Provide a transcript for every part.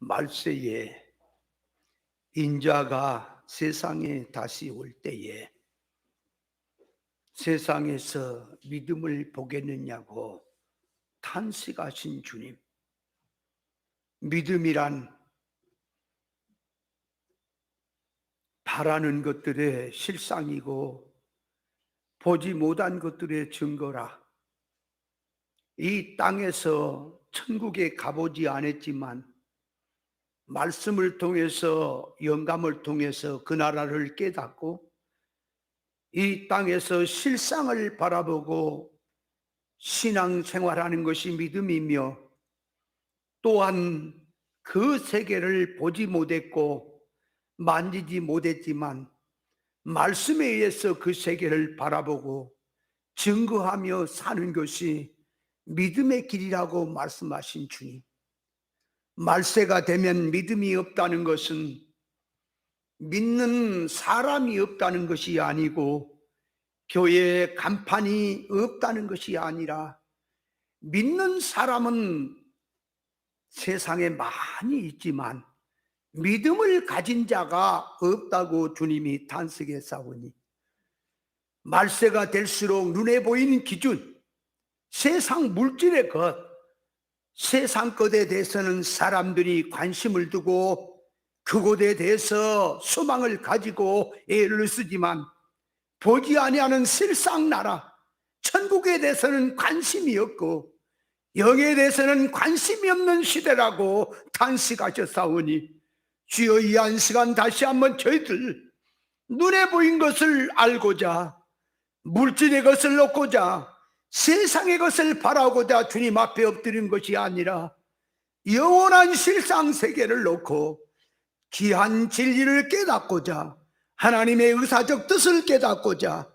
말세에 인자가 세상에 다시 올 때에 세상에서 믿음을 보겠느냐고 탄식하신 주님. 믿음이란 바라는 것들의 실상이고 보지 못한 것들의 증거라. 이 땅에서 천국에 가보지 않았지만 말씀을 통해서, 영감을 통해서 그 나라를 깨닫고 이 땅에서 실상을 바라보고 신앙생활하는 것이 믿음이며, 또한 그 세계를 보지 못했고 만지지 못했지만 말씀에 의해서 그 세계를 바라보고 증거하며 사는 것이 믿음의 길이라고 말씀하신 주님. 말세가 되면 믿음이 없다는 것은 믿는 사람이 없다는 것이 아니고 교회에 간판이 없다는 것이 아니라 믿는 사람은 세상에 많이 있지만 믿음을 가진 자가 없다고 주님이 탄식했사오니, 말세가 될수록 눈에 보이는 기준, 세상 물질의 것, 세상 것에 대해서는 사람들이 관심을 두고 그것에 대해서 소망을 가지고 애를 쓰지만 보지 아니하는 실상 나라, 천국에 대해서는 관심이 없고 영에 대해서는 관심이 없는 시대라고 탄식하셨사오니, 주여 이 한 시간 다시 한번 저희들 눈에 보인 것을 알고자, 물질의 것을 놓고자, 세상의 것을 바라고자 주님 앞에 엎드린 것이 아니라 영원한 실상 세계를 놓고 귀한 진리를 깨닫고자, 하나님의 의사적 뜻을 깨닫고자,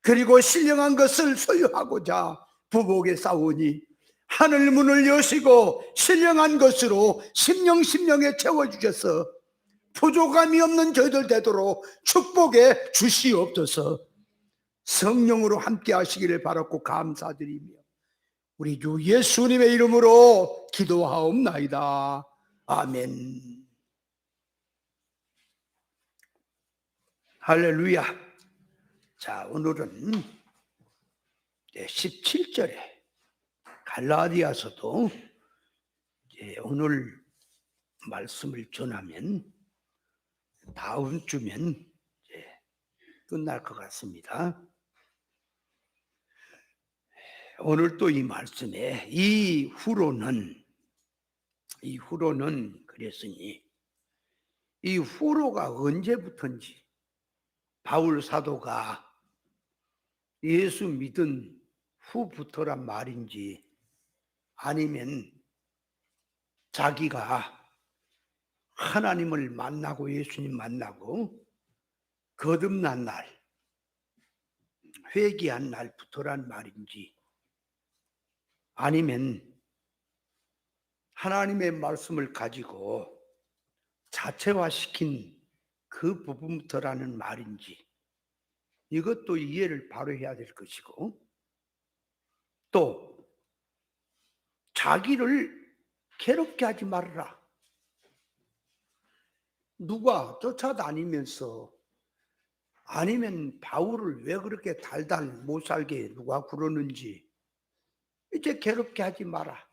그리고 신령한 것을 소유하고자 부복에 싸우니, 하늘 문을 여시고 신령한 것으로 심령에 채워주셔서 부족함이 없는 저희들 되도록 축복해 주시옵소서. 성령으로 함께 하시기를 바랐고 감사드리며 우리 주 예수님의 이름으로 기도하옵나이다. 아멘. 할렐루야. 자, 오늘은 17절에 갈라디아서도 오늘 말씀을 전하면 다음 주면 끝날 것 같습니다. 오늘 또 이 말씀에 이후로는 그랬으니, 이 후로가 언제부터인지, 바울 사도가 예수 믿은 후부터란 말인지, 아니면 자기가 하나님을 만나고 예수님 만나고 거듭난 날, 회개한 날부터란 말인지, 아니면 하나님의 말씀을 가지고 자체화시킨 그 부분부터라는 말인지, 이것도 이해를 바로 해야 될 것이고, 또 자기를 괴롭게 하지 말아라. 누가 쫓아다니면서, 아니면 바울을 왜 그렇게 달달 못 살게 누가 그러는지, 이제 괴롭게 하지 마라.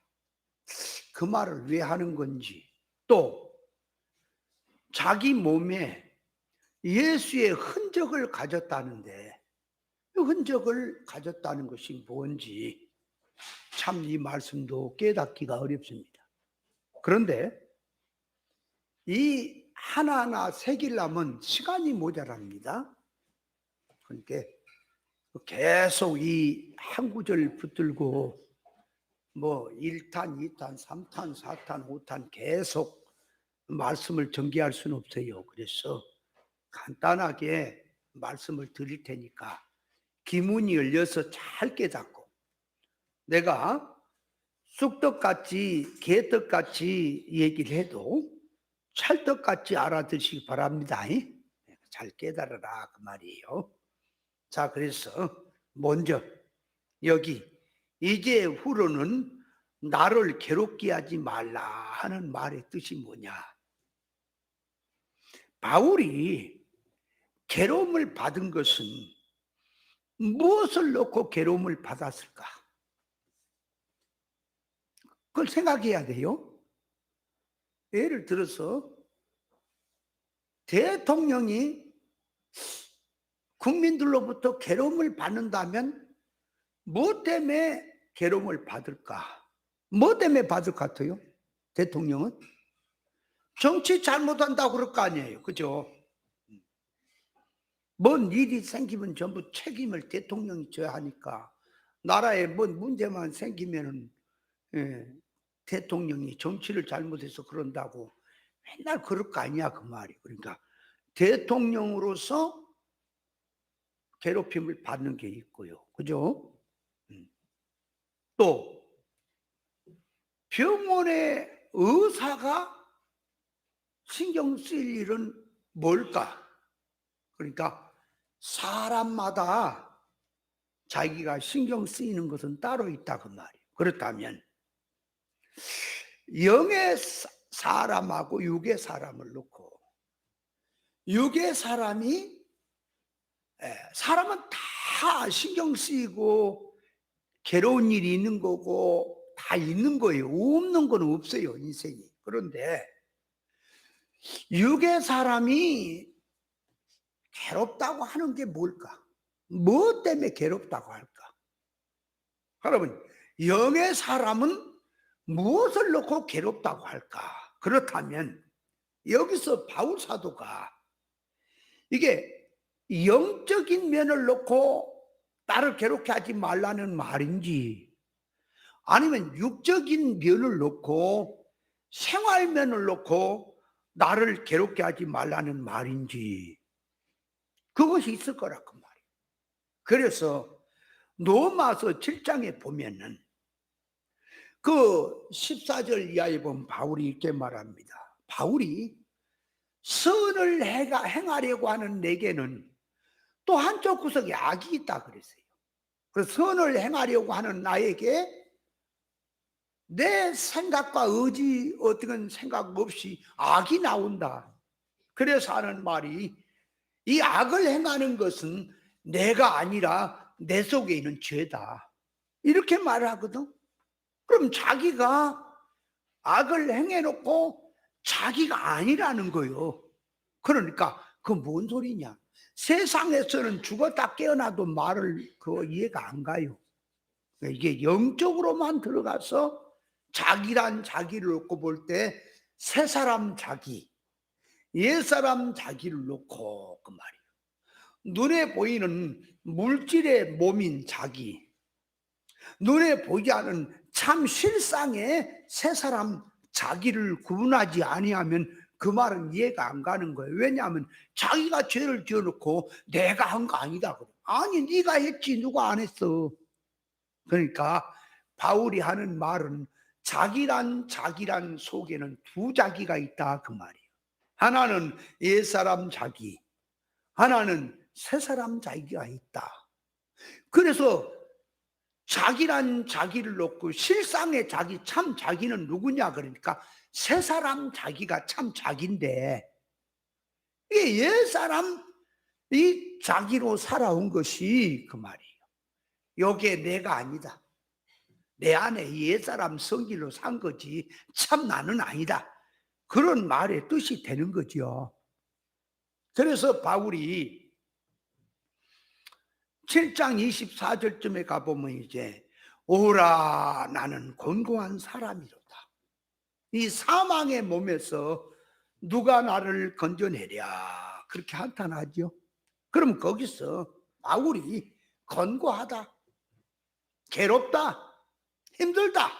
그 말을 왜 하는 건지, 또 자기 몸에 예수의 흔적을 가졌다는데 그 흔적을 가졌다는 것이 뭔지 참 이 말씀도 깨닫기가 어렵습니다. 그런데 이 하나하나 새기려면 시간이 모자랍니다. 그러니까 계속 이 한 구절 붙들고 1탄, 2탄, 3탄, 4탄, 5탄 계속 말씀을 전개할 수는 없어요. 그래서 간단하게 말씀을 드릴 테니까 기문이 열려서 잘 깨닫고, 내가 쑥떡같이 개떡같이 얘기를 해도 찰떡같이 알아듣시기 바랍니다. 잘 깨달아라 그 말이에요. 자, 그래서 먼저 여기 이제 후로는 나를 괴롭게 하지 말라 하는 말의 뜻이 뭐냐? 바울이 괴로움을 받은 것은 무엇을 놓고 괴로움을 받았을까? 그걸 생각해야 돼요. 예를 들어서 대통령이 국민들로부터 괴로움을 받는다면 뭐 때문에 괴로움을 받을까? 뭐 때문에 받을 것 같아요? 대통령은? 정치 잘못한다고 그럴 거 아니에요. 그죠? 뭔 일이 생기면 전부 책임을 대통령이 져야 하니까 나라에 뭔 문제만 생기면은 대통령이 정치를 잘못해서 그런다고 맨날 그럴 거 아니야 그 말이. 그러니까 대통령으로서 괴롭힘을 받는 게 있고요. 그죠? 또 병원의 의사가 신경 쓰일 일은 뭘까? 그러니까 사람마다 자기가 신경 쓰이는 것은 따로 있다 그 말이에요. 그렇다면 영의 사람하고 육의 사람을 놓고 육의 사람이 사람은 다 신경 쓰이고 괴로운 일이 있는 거고 다 있는 거예요. 없는 건 없어요 인생이. 그런데 육의 사람이 괴롭다고 하는 게 뭘까? 뭐 때문에 괴롭다고 할까? 여러분, 영의 사람은 무엇을 놓고 괴롭다고 할까? 그렇다면 여기서 바울 사도가 이게 영적인 면을 놓고 나를 괴롭게 하지 말라는 말인지 아니면 육적인 면을 놓고 생활면을 놓고 나를 괴롭게 하지 말라는 말인지 그것이 있을 거라 그 말이에요. 그래서 로마서 7장에 보면은 그 14절 이하에 보면 바울이 이렇게 말합니다. 바울이 선을 행하려고 하는 내게는 또 한쪽 구석에 악이 있다 그랬어요. 그래서 선을 행하려고 하는 나에게 내 생각과 의지 어떤 생각 없이 악이 나온다. 그래서 하는 말이 이 악을 행하는 것은 내가 아니라 내 속에 있는 죄다. 이렇게 말을 하거든. 그럼 자기가 악을 행해놓고 자기가 아니라는 거예요. 그러니까 그 뭔 소리냐? 세상에서는 죽었다 깨어나도 말을 그 이해가 안 가요. 이게 영적으로만 들어가서 자기란 자기를 놓고 볼 때 새 사람 자기, 옛 사람 자기를 놓고 그 말이에요. 눈에 보이는 물질의 몸인 자기, 눈에 보이지 않은 참 실상의 새 사람 자기를 구분하지 아니하면 그 말은 이해가 안 가는 거예요. 왜냐하면 자기가 죄를 지어놓고 내가 한 거 아니다. 아니 네가 했지 누가 안 했어. 그러니까 바울이 하는 말은 자기란 속에는 두 자기가 있다 그 말이에요. 하나는 옛사람 자기, 하나는 새사람 자기가 있다. 그래서 자기란 자기를 놓고 실상의 자기, 참 자기는 누구냐 그러니까 새사람 자기가 참 자기인데 이게 옛사람 이 자기로 살아온 것이 그 말이에요. 요게 내가 아니다. 내 안에 옛사람 성질로 산 거지 참 나는 아니다. 그런 말의 뜻이 되는 거죠. 그래서 바울이 7장 24절쯤에 가보면 이제 오라 나는 곤고한 사람이로다. 이 사망의 몸에서 누가 나를 건져내랴 그렇게 한탄하죠. 그럼 거기서 바울이 건고하다, 괴롭다, 힘들다,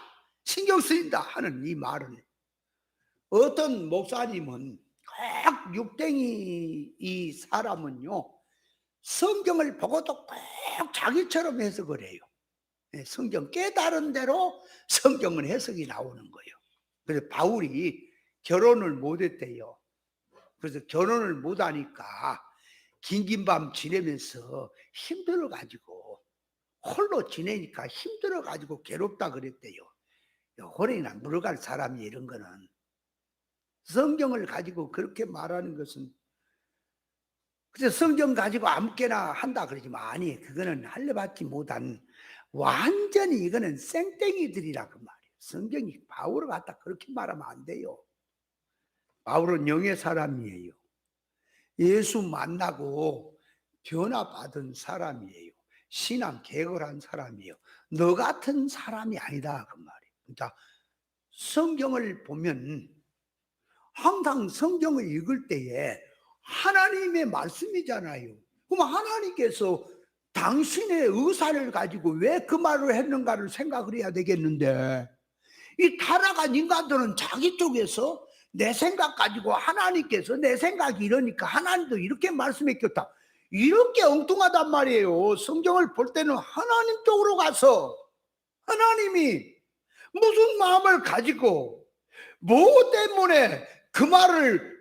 신경 쓰인다 하는 이 말을 어떤 목사님은 꼭 육댕이 이 사람은요 성경을 보고도 꼭 자기처럼 해석을 해요. 성경 깨달은 대로 성경은 해석이 나오는 거예요. 그래서 바울이 결혼을 못했대요. 그래서 결혼을 못하니까 긴긴 밤 지내면서 힘들어가지고 홀로 지내니까 힘들어가지고 괴롭다 그랬대요. 호랭이나 물어갈 사람이 이런 거는 성경을 가지고 그렇게 말하는 것은 그래서 성경 가지고 아무렇게나 한다 그러지만 아니 그거는 할례받지 못한 완전히 이거는 생땡이들이라 그 말이에요. 성경이 바울을 갖다 그렇게 말하면 안 돼요. 바울은 영의 사람이에요. 예수 만나고 변화받은 사람이에요. 신앙 개걸한 사람이에요. 너 같은 사람이 아니다 그 말이에요. 그러니까 성경을 보면 항상 성경을 읽을 때에 하나님의 말씀이잖아요. 그럼 하나님께서 당신의 의사를 가지고 왜 그 말을 했는가를 생각을 해야 되겠는데 이 타락한 인간들은 자기 쪽에서 내 생각 가지고 하나님께서 내 생각이 이러니까 하나님도 이렇게 말씀했겠다. 이렇게 엉뚱하단 말이에요. 성경을 볼 때는 하나님 쪽으로 가서 하나님이 무슨 마음을 가지고 뭐 때문에 그 말을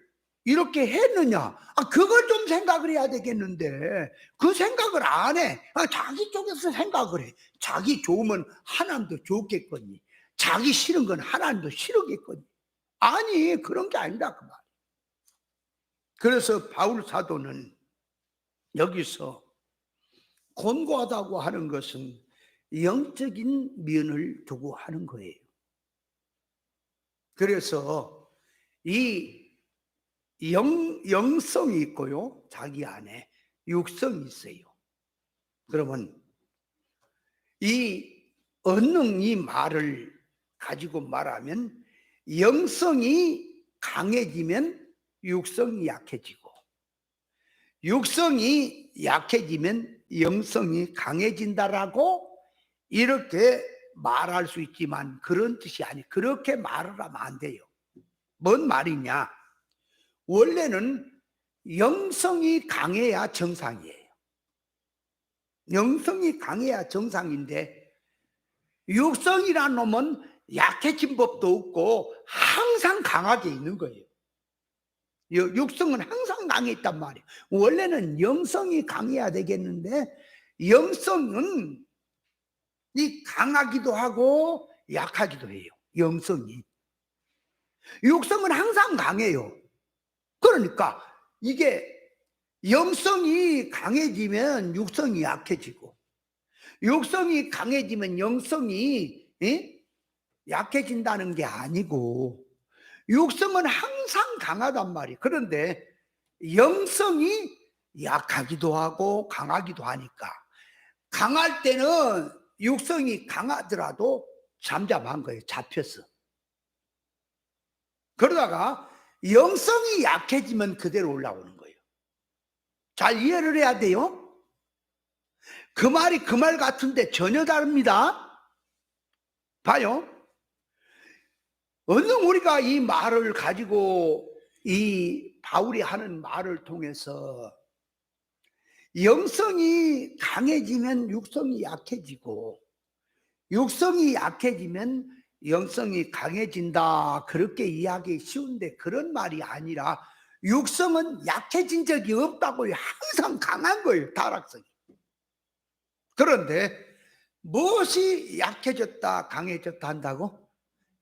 이렇게 했느냐? 그걸 좀 생각을 해야 되겠는데 그 생각을 안 해. 자기 쪽에서 생각을 해. 자기 좋으면 하나님도 좋겠거니. 자기 싫은 건 하나님도 싫으겠거니. 아니 그런 게 아니다 그 말. 그래서 바울 사도는 여기서 권고하다고 하는 것은 영적인 면을 두고 하는 거예요. 그래서 이 영성이 있고요. 자기 안에 육성이 있어요. 그러면 이 언능 이 말을 가지고 말하면 영성이 강해지면 육성이 약해지고 육성이 약해지면 영성이 강해진다라고 이렇게 말할 수 있지만 그런 뜻이 아니 그렇게 말을 하면 안 돼요. 뭔 말이냐? 원래는 영성이 강해야 정상이에요. 영성이 강해야 정상인데 육성이라는 놈은 약해진 법도 없고 항상 강하게 있는 거예요. 육성은 항상 강해 있단 말이에요. 원래는 영성이 강해야 되겠는데 영성은 이 강하기도 하고 약하기도 해요. 영성이. 육성은 항상 강해요. 그러니까 이게 영성이 강해지면 육성이 약해지고 육성이 강해지면 영성이 약해진다는 게 아니고 육성은 항상 강하단 말이에요. 그런데 영성이 약하기도 하고 강하기도 하니까 강할 때는 육성이 강하더라도 잠잠한 거예요. 잡혔어. 그러다가 영성이 약해지면 그대로 올라오는 거예요. 잘 이해를 해야 돼요. 그 말이 그 말 같은데 전혀 다릅니다. 봐요. 어느 우리가 이 말을 가지고 이 바울이 하는 말을 통해서 영성이 강해지면 육성이 약해지고 육성이 약해지면 영성이 강해진다 그렇게 이해하기 쉬운데 그런 말이 아니라 육성은 약해진 적이 없다고요. 항상 강한 거예요. 타락성이. 그런데 무엇이 약해졌다 강해졌다 한다고?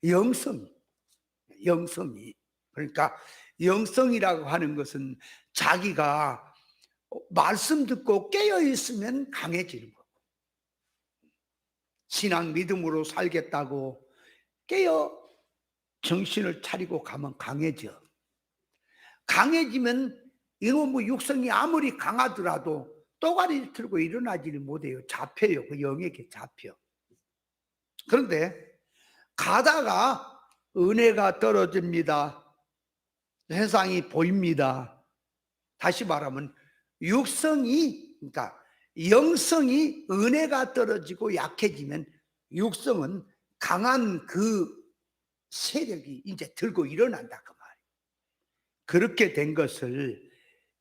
영성이. 그러니까 영성이라고 하는 것은 자기가 말씀 듣고 깨어 있으면 강해지는 거고 신앙 믿음으로 살겠다고 깨어 정신을 차리고 가면 강해져. 강해지면 이놈의 육성이 아무리 강하더라도 또가리 틀고 일어나지를 못해요. 잡혀요. 그 영에게 잡혀. 그런데 가다가 은혜가 떨어집니다. 세상이 보입니다. 다시 말하면 육성이 그러니까 영성이 은혜가 떨어지고 약해지면 육성은 강한 그 세력이 이제 들고 일어난다 그 말이에요. 그렇게 된 것을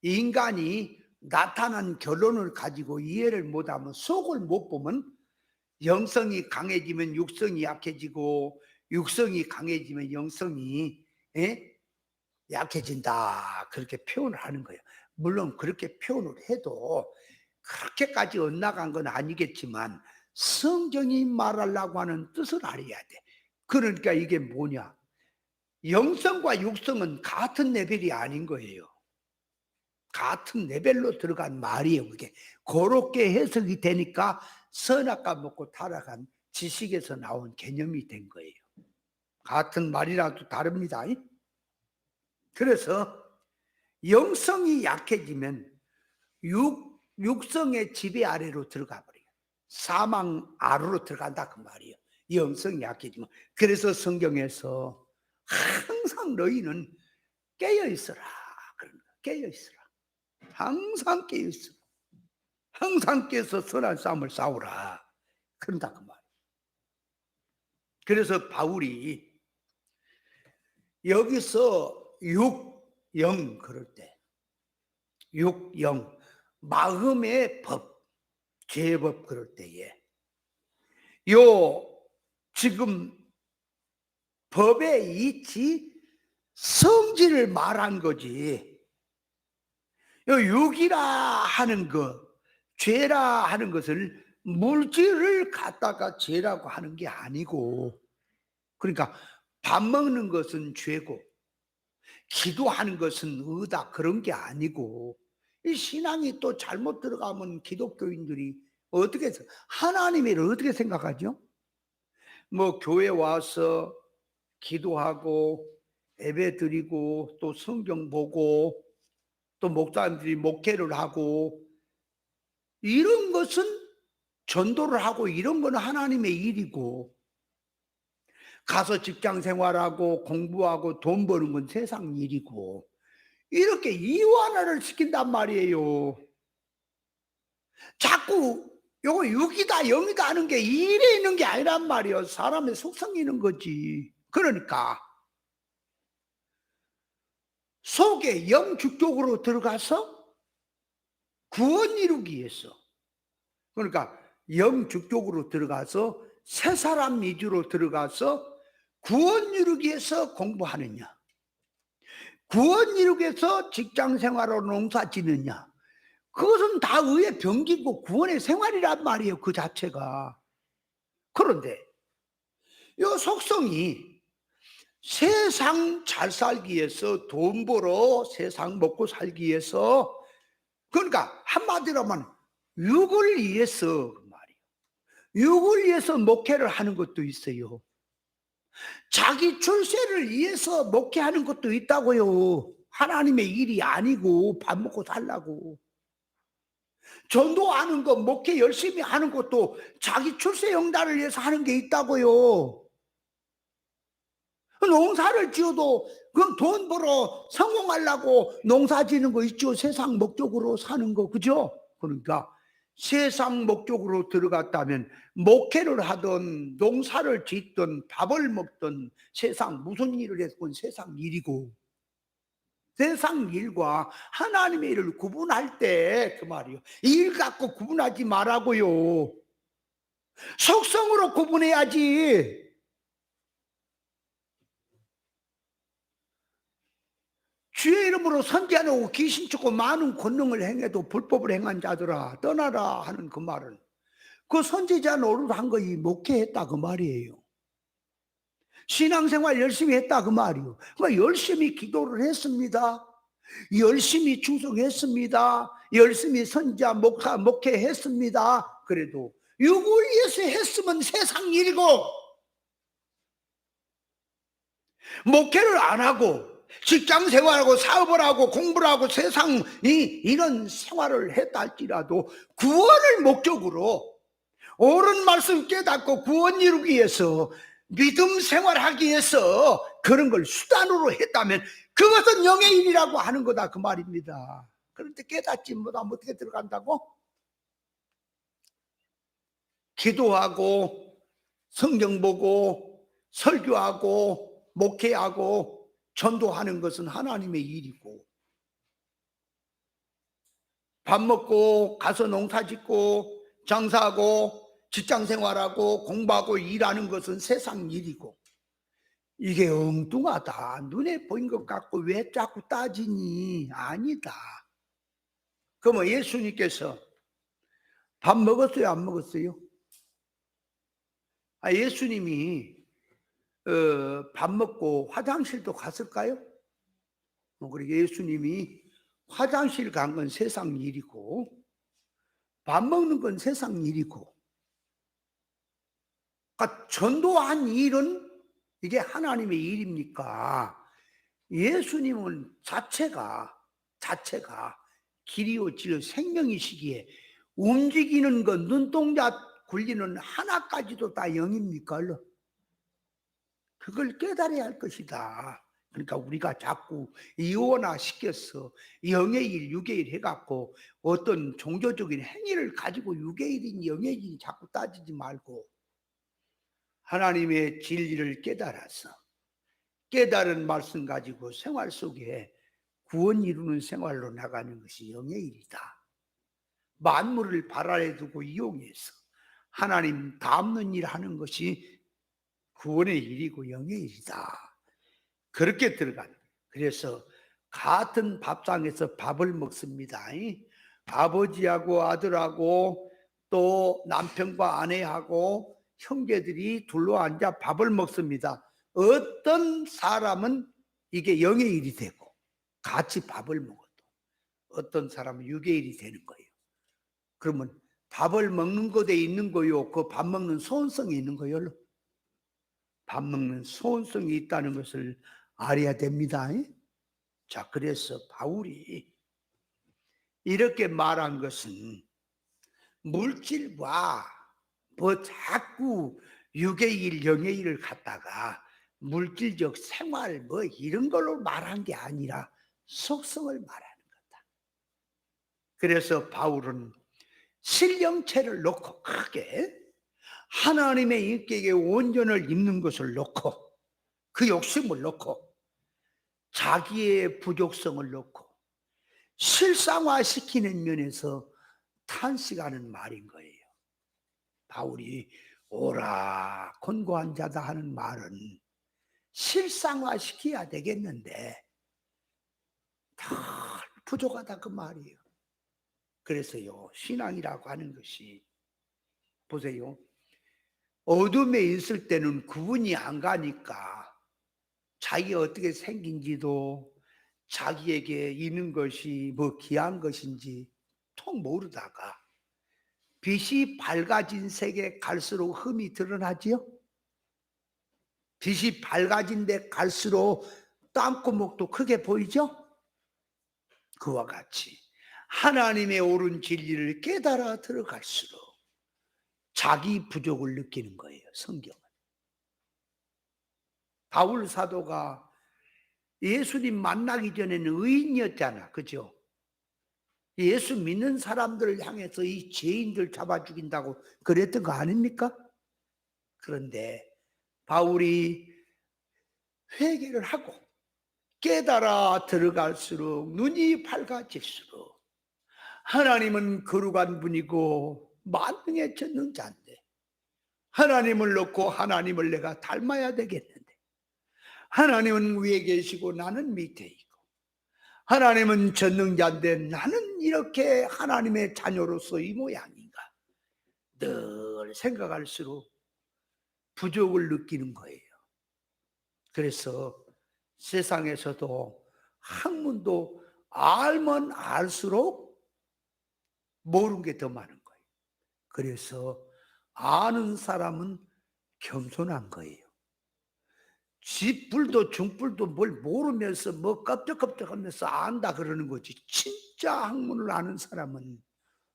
인간이 나타난 결론을 가지고 이해를 못하면 속을 못 보면 영성이 강해지면 육성이 약해지고 육성이 강해지면 영성이 약해진다 그렇게 표현을 하는 거예요. 물론 그렇게 표현을 해도 그렇게까지 엇나간 건 아니겠지만 성경이 말하려고 하는 뜻을 알아야 돼. 그러니까 이게 뭐냐? 영성과 육성은 같은 레벨이 아닌 거예요. 같은 레벨로 들어간 말이에요. 그게 그렇게 해석이 되니까 선악과 먹고 타락한 지식에서 나온 개념이 된 거예요. 같은 말이라도 다릅니다. 그래서 영성이 약해지면 육성의 지배 아래로 들어가 버려요. 사망 아래로 들어간다 그 말이에요. 영성이 약해지면. 그래서 성경에서 항상 너희는 깨어 있어라. 깨어 있어라. 항상 깨어 있어. 항상 깨서 선한 싸움을 싸우라. 그런다 그 말이에요. 그래서 바울이 여기서 육영 그럴 때 육영 마음의 법, 죄법 그럴 때에 요 지금 법의 이치 성질을 말한 거지. 요 육이라 하는 것, 죄라 하는 것을 물질을 갖다가 죄라고 하는 게 아니고, 그러니까 밥 먹는 것은 죄고 기도하는 것은 의다 그런 게 아니고, 이 신앙이 또 잘못 들어가면 기독교인들이 어떻게 해서 하나님을 어떻게 생각하죠? 뭐 교회 와서 기도하고 예배 드리고 또 성경 보고 또 목사님들이 목회를 하고 이런 것은 전도를 하고 이런 거는 하나님의 일이고, 가서 직장 생활하고 공부하고 돈 버는 건 세상 일이고, 이렇게 이완화를 시킨단 말이에요. 자꾸 요거 6이다 0이다 하는 게 일에 있는 게 아니란 말이에요. 사람의 속성이 있는 거지. 그러니까 속에 영축적으로 들어가서 구원 이루기 위해서, 그러니까 영축적으로 들어가서 새 사람 위주로 들어가서 구원 이루기 위해서 공부하느냐, 구원 이루기 위해서 직장 생활로 농사 짓느냐, 그것은 다 의의 병기고 구원의 생활이란 말이에요. 그 자체가. 그런데 이 속성이 세상 잘 살기 위해서, 돈 벌어 세상 먹고 살기 위해서, 그러니까 한마디로 하면 육을 위해서 그 말이에요. 육을 위해서 목회를 하는 것도 있어요. 자기 출세를 위해서 목회하는 것도 있다고요. 하나님의 일이 아니고 밥 먹고 살라고. 전도하는 거, 목회 열심히 하는 것도 자기 출세 영달을 위해서 하는 게 있다고요. 농사를 지어도 그 돈 벌어 성공하려고 농사 지는 거 있죠. 세상 목적으로 사는 거, 그죠? 그러니까 세상 목적으로 들어갔다면 목회를 하든 농사를 짓든 밥을 먹든 세상 무슨 일을 했건 세상 일이고, 세상 일과 하나님의 일을 구분할 때 그 말이요. 일 갖고 구분하지 말라고요. 속성으로 구분해야지. 주의 이름으로 선지하고 귀신 쫓고 많은 권능을 행해도 불법을 행한 자들아 떠나라 하는 그 말은, 그 선지자 노릇 한 거이 목회했다 그 말이에요. 신앙생활 열심히 했다 그 말이에요. 그러니까 열심히 기도를 했습니다. 열심히 충성했습니다. 열심히 선지자 목회했습니다. 그래도 육을 위해서 했으면 세상 일이고, 목회를 안 하고 직장 생활하고 사업을 하고 공부를 하고 세상 이런 생활을 했다 할지라도 구원을 목적으로 옳은 말씀 깨닫고 구원 이루기 위해서 믿음 생활하기 위해서 그런 걸 수단으로 했다면 그것은 영의 일이라고 하는 거다 그 말입니다. 그런데 깨닫지 못하면 어떻게 들어간다고? 기도하고 성경 보고 설교하고 목회하고 전도하는 것은 하나님의 일이고, 밥 먹고 가서 농사 짓고 장사하고 직장 생활하고 공부하고 일하는 것은 세상 일이고, 이게 엉뚱하다, 눈에 보인 것 같고 왜 자꾸 따지니? 아니다. 그러면 예수님께서 밥 먹었어요 안 먹었어요? 예수님이 밥 먹고 화장실도 갔을까요? 그리고 예수님이 화장실 간 건 세상 일이고 밥 먹는 건 세상 일이고, 그러니까 전도한 일은 이게 하나님의 일입니까? 예수님은 자체가 길이요 진리요 생명이시기에 움직이는 것, 눈동자 굴리는 하나까지도 다 영입니까? 그걸 깨달아야 할 것이다. 그러니까 우리가 자꾸 이원화 시켜서 영의 일, 육의 일 해갖고 어떤 종교적인 행위를 가지고 육의 일인 영의 일이 자꾸 따지지 말고 하나님의 진리를 깨달아서 깨달은 말씀 가지고 생활 속에 구원 이루는 생활로 나가는 것이 영의 일이다. 만물을 발 아래 두고 이용해서 하나님 닮는 일 하는 것이 구원의 일이고 영의 일이다. 그렇게 들어간. 그래서 같은 밥상에서 밥을 먹습니다. 아버지하고 아들하고 또 남편과 아내하고 형제들이 둘러앉아 밥을 먹습니다. 어떤 사람은 이게 영의 일이 되고 같이 밥을 먹어도 어떤 사람은 육의 일이 되는 거예요. 그러면 밥을 먹는 것에 있는 거요, 그 밥 먹는 소원성이 있는 거요. 밥 먹는 소원성이 있다는 것을 알아야 됩니다. 자, 그래서 바울이 이렇게 말한 것은 물질과 뭐 자꾸 육의 일, 영의 일을 갖다가 물질적 생활 뭐 이런 걸로 말한 게 아니라 속성을 말하는 거다. 그래서 바울은 신령체를 놓고 크게 하나님의 인격의 온전을 입는 것을 놓고 그 욕심을 놓고 자기의 부족성을 놓고 실상화시키는 면에서 탄식하는 말인 거예요. 바울이 오라 권고한 자다 하는 말은 실상화시켜야 되겠는데 다 부족하다 그 말이에요. 그래서요, 신앙이라고 하는 것이 보세요. 어둠에 있을 때는 구분이 안 가니까 자기가 어떻게 생긴지도 자기에게 있는 것이 뭐 귀한 것인지 통 모르다가 빛이 밝아진 색에 갈수록 흠이 드러나지요. 빛이 밝아진 데 갈수록 땅구멍도 크게 보이죠. 그와 같이 하나님의 옳은 진리를 깨달아 들어갈수록 자기 부족을 느끼는 거예요. 성경은. 바울 사도가 예수님 만나기 전에는 의인이었잖아. 그죠? 예수 믿는 사람들을 향해서 이 죄인들 잡아 죽인다고 그랬던 거 아닙니까? 그런데 바울이 회개를 하고 깨달아 들어갈수록 눈이 밝아질수록 하나님은 거룩한 분이고 만능의 전능자인데 하나님을 놓고 하나님을 내가 닮아야 되겠는데 하나님은 위에 계시고 나는 밑에 있고 하나님은 전능자인데 나는 이렇게 하나님의 자녀로서 이 모양인가 늘 생각할수록 부족을 느끼는 거예요. 그래서 세상에서도 학문도 알면 알수록 모르는 게 더 많은 거예요. 그래서 아는 사람은 겸손한 거예요. 쥐뿔도 중뿔도 뭘 모르면서 뭐 껍적껍적하면서 안다 그러는 거지 진짜 학문을 아는 사람은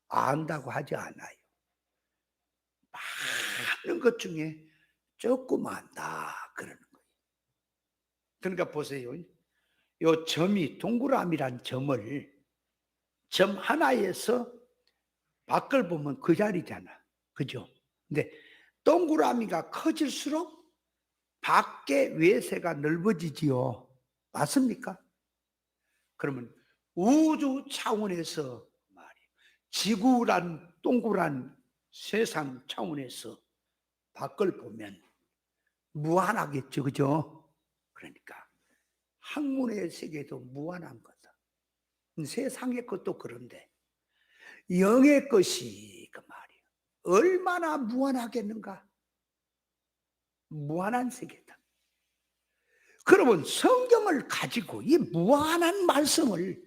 안다고 하지 않아요. 많은 것 중에 조금 안다 그러는 거예요. 그러니까 보세요. 요 점이 동그라미란 점을 점 하나에서 밖을 보면 그 자리잖아. 그죠? 근데 동그라미가 커질수록 밖의 외세가 넓어지지요. 맞습니까? 그러면 우주 차원에서 말이에요. 지구란 동그란 세상 차원에서 밖을 보면 무한하겠죠. 그죠? 그러니까 학문의 세계도 무한한 거다. 세상의 것도 그런데 영의 것이 그 말이에요. 얼마나 무한하겠는가? 무한한 세계다. 그러면 성경을 가지고, 이 무한한 말씀을,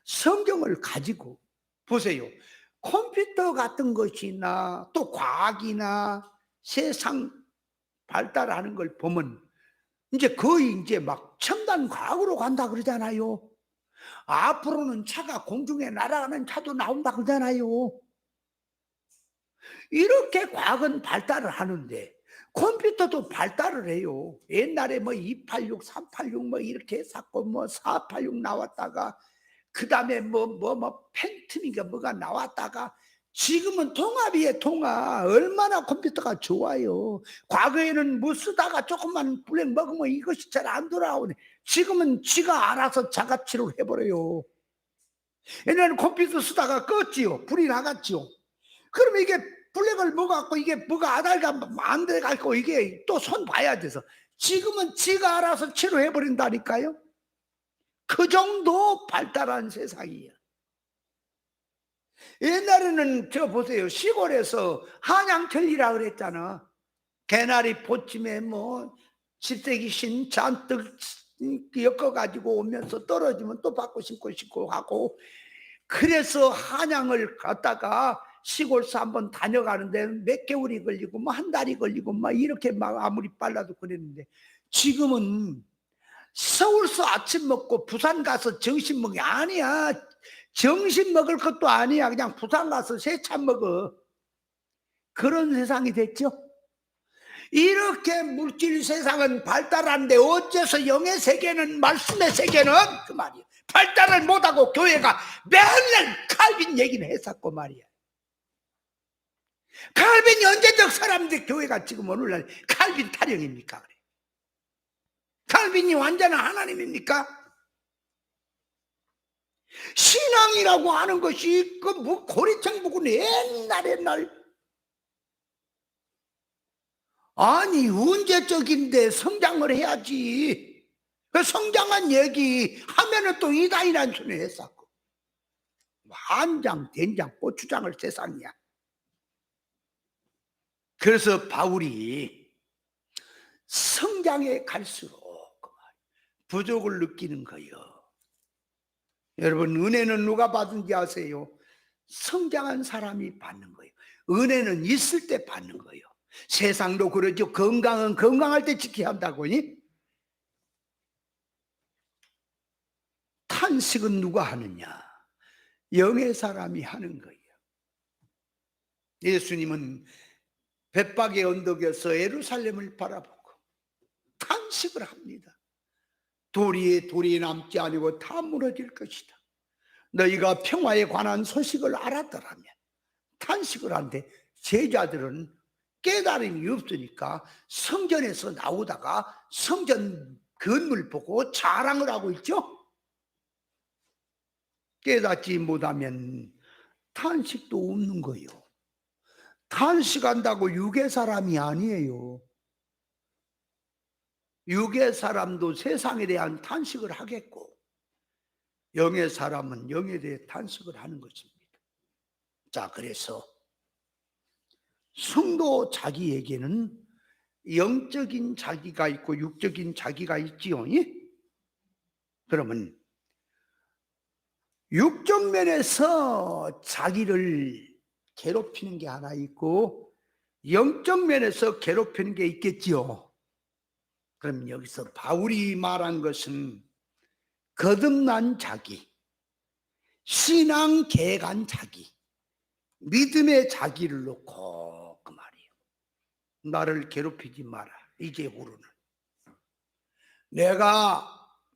성경을 가지고 보세요. 컴퓨터 같은 것이나 또 과학이나 세상 발달하는 걸 보면 이제 거의 이제 막 첨단 과학으로 간다 그러잖아요. 앞으로는 차가 공중에 날아가는 차도 나온다 그러잖아요. 이렇게 과학은 발달을 하는데 컴퓨터도 발달을 해요. 옛날에 뭐 286, 386 뭐 이렇게 했었고 뭐 486 나왔다가 그다음에 뭐 팬텀인가 뭐가 나왔다가 지금은 통합이에요. 통합. 얼마나 컴퓨터가 좋아요. 과거에는 뭐 쓰다가 조금만 블랙 먹으면 이것이 잘 안 돌아오네. 지금은 지가 알아서 자가치료를 해버려요. 옛날에는 컴퓨터 쓰다가 껐지요. 불이 나갔지요. 그러면 이게 블랙을 먹어갖고 이게 뭐가 안 돼갖고 이게 또 손 봐야 돼서 지금은 지가 알아서 치료해버린다니까요. 그 정도 발달한 세상이에요. 옛날에는 저 보세요. 시골에서 한양철이라 그랬잖아. 개나리 포침에 뭐 집세기 신 잔뜩 엮어가지고 오면서 떨어지면 또 받고 신고 하고, 그래서 한양을 갔다가 시골서 한번 다녀가는데 몇 개월이 걸리고 뭐 한 달이 걸리고 막 이렇게 막 아무리 빨라도 그랬는데 지금은 서울서 아침 먹고 부산 가서 점심 먹이 아니야. 점심 먹을 것도 아니야. 그냥 부산 가서 세차 먹어. 그런 세상이 됐죠. 이렇게 물질 세상은 발달하는데 어째서 영의 세계는, 말씀의 세계는 그 말이야 발달을 못하고 교회가 맨날 칼빈 얘기는 했었고 말이야. 칼빈이 언제적 사람인데 교회가 지금 오늘날 칼빈 타령입니까? 그래. 칼빈이 완전한 하나님입니까? 신앙이라고 하는 것이 그 뭐 고리청 부근 옛날 아니 언제적인데 성장을 해야지. 그 성장한 얘기 하면은 또 이단이라는 소리 했었고 한장 된장 고추장을 세상이야. 그래서 바울이 성장해 갈수록 부족을 느끼는 거예요. 여러분 은혜는 누가 받은지 아세요? 성장한 사람이 받는 거예요. 은혜는 있을 때 받는 거예요. 세상도 그러죠. 건강은 건강할 때 지켜야 한다고니. 탄식은 누가 하느냐? 영의 사람이 하는 거예요. 예수님은 벳박의 언덕에서 예루살렘을 바라보고 탄식을 합니다. 돌이 남지 아니고 다 무너질 것이다. 너희가 평화에 관한 소식을 알았더라면. 탄식을 하는데 제자들은 깨달음이 없으니까 성전에서 나오다가 성전 건물 보고 자랑을 하고 있죠. 깨닫지 못하면 탄식도 없는 거예요. 탄식한다고 육의 사람이 아니에요. 육의 사람도 세상에 대한 탄식을 하겠고 영의 사람은 영에 대해 탄식을 하는 것입니다. 자, 그래서 성도 자기에게는 영적인 자기가 있고 육적인 자기가 있지요. 그러면 육적 면에서 자기를 괴롭히는 게 하나 있고 영적 면에서 괴롭히는 게 있겠지요. 그럼 여기서 바울이 말한 것은 거듭난 자기, 신앙 계간 자기, 믿음의 자기를 놓고 그 말이에요. 나를 괴롭히지 마라. 이제후로는 내가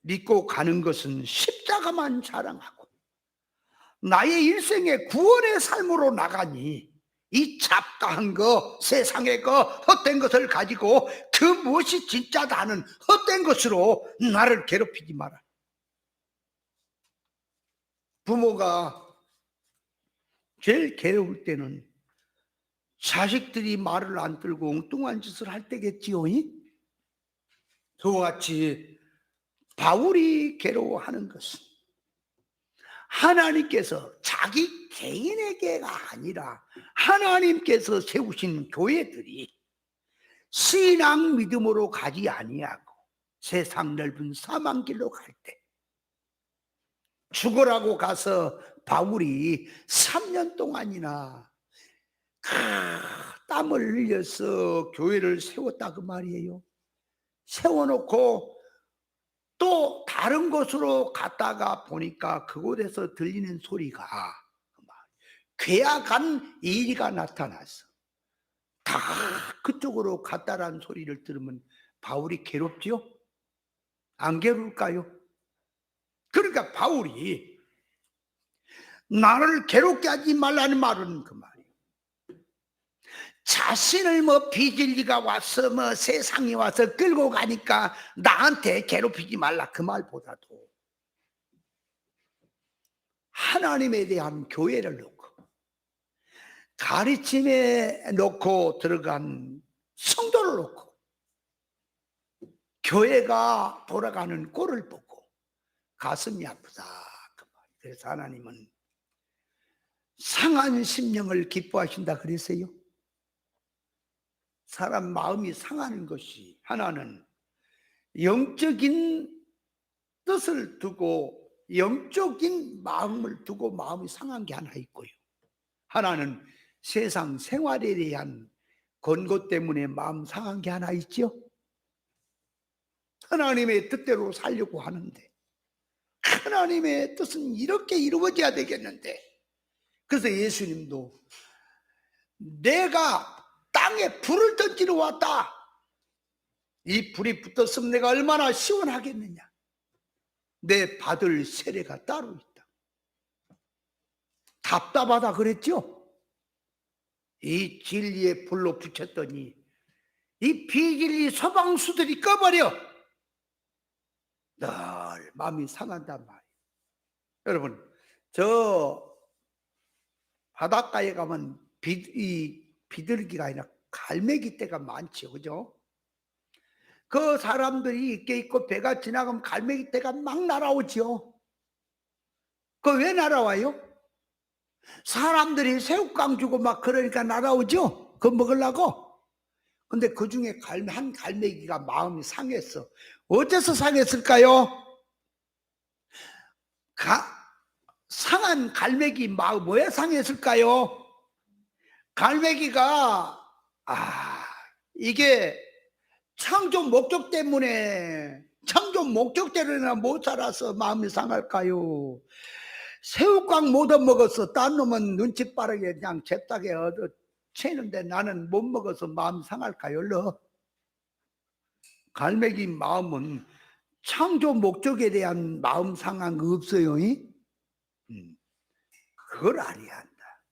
믿고 가는 것은 십자가만 자랑하고 나의 일생의 구원의 삶으로 나가니 이 잡다한 거, 세상의 거, 헛된 것을 가지고 그 무엇이 진짜다 하는 헛된 것으로 나를 괴롭히지 마라. 부모가 제일 괴로울 때는 자식들이 말을 안 들고 엉뚱한 짓을 할 때겠지요. 그와 같이 바울이 괴로워하는 것은 하나님께서 자기 개인에게가 아니라 하나님께서 세우신 교회들이 신앙 믿음으로 가지 아니하고 세상 넓은 사망길로 갈 때 죽으라고 가서 바울이 3년 동안이나 땀을 흘려서 교회를 세웠다 그 말이에요. 세워놓고 또 다른 곳으로 갔다가 보니까 그곳에서 들리는 소리가 괴악한 일이가 나타났어. 다 그쪽으로 갔다라는 소리를 들으면 바울이 괴롭지요? 안 괴로울까요? 그러니까 바울이 나를 괴롭게 하지 말라는 말은 그 말이에요. 자신을 뭐 비진리가 와서 뭐 세상이 와서 끌고 가니까 나한테 괴롭히지 말라 그 말보다도 하나님에 대한 교회를 놓고 가르침에 놓고 들어간 성도를 놓고 교회가 돌아가는 꼴을 보고 가슴이 아프다 그 말. 그래서 하나님은 상한 심령을 기뻐하신다 그랬어요. 사람 마음이 상하는 것이 하나는 영적인 뜻을 두고 영적인 마음을 두고 마음이 상한 게 하나 있고요. 하나는 세상 생활에 대한 권고 때문에 마음 상한 게 하나 있죠. 하나님의 뜻대로 살려고 하는데 하나님의 뜻은 이렇게 이루어져야 되겠는데, 그래서 예수님도 내가 땅에 불을 던지러 왔다. 이 불이 붙었으면 내가 얼마나 시원하겠느냐. 내 받을 세례가 따로 있다. 답답하다 그랬죠. 이 진리의 불로 붙였더니 이 비진리 서방수들이 꺼버려. 늘 마음이 상한단 말이에요. 여러분, 저 바닷가에 가면 비둘기가 아니라 갈매기 떼가 많죠, 그죠? 그 사람들이 있게 있고 배가 지나가면 갈매기 떼가 막 날아오죠. 그 왜 날아와요? 사람들이 새우깡 주고 막 그러니까 날아오죠. 그거 먹으려고. 근데 그 중에 한 갈매기가 마음이 상했어. 어째서 상했을까요? 상한 갈매기 마음 왜 상했을까요? 갈매기가 이게 창조 목적 때문에 창조 목적대로나 못 살아서 마음이 상할까요? 새우깡 못 얻어먹어서 딴 놈은 눈치 빠르게 그냥 잽싸게 얻어 채는데 나는 못 먹어서 마음 상할까요? 갈매기 마음은 창조 목적에 대한 마음 상한 거 없어요. 그걸 알아야 한다.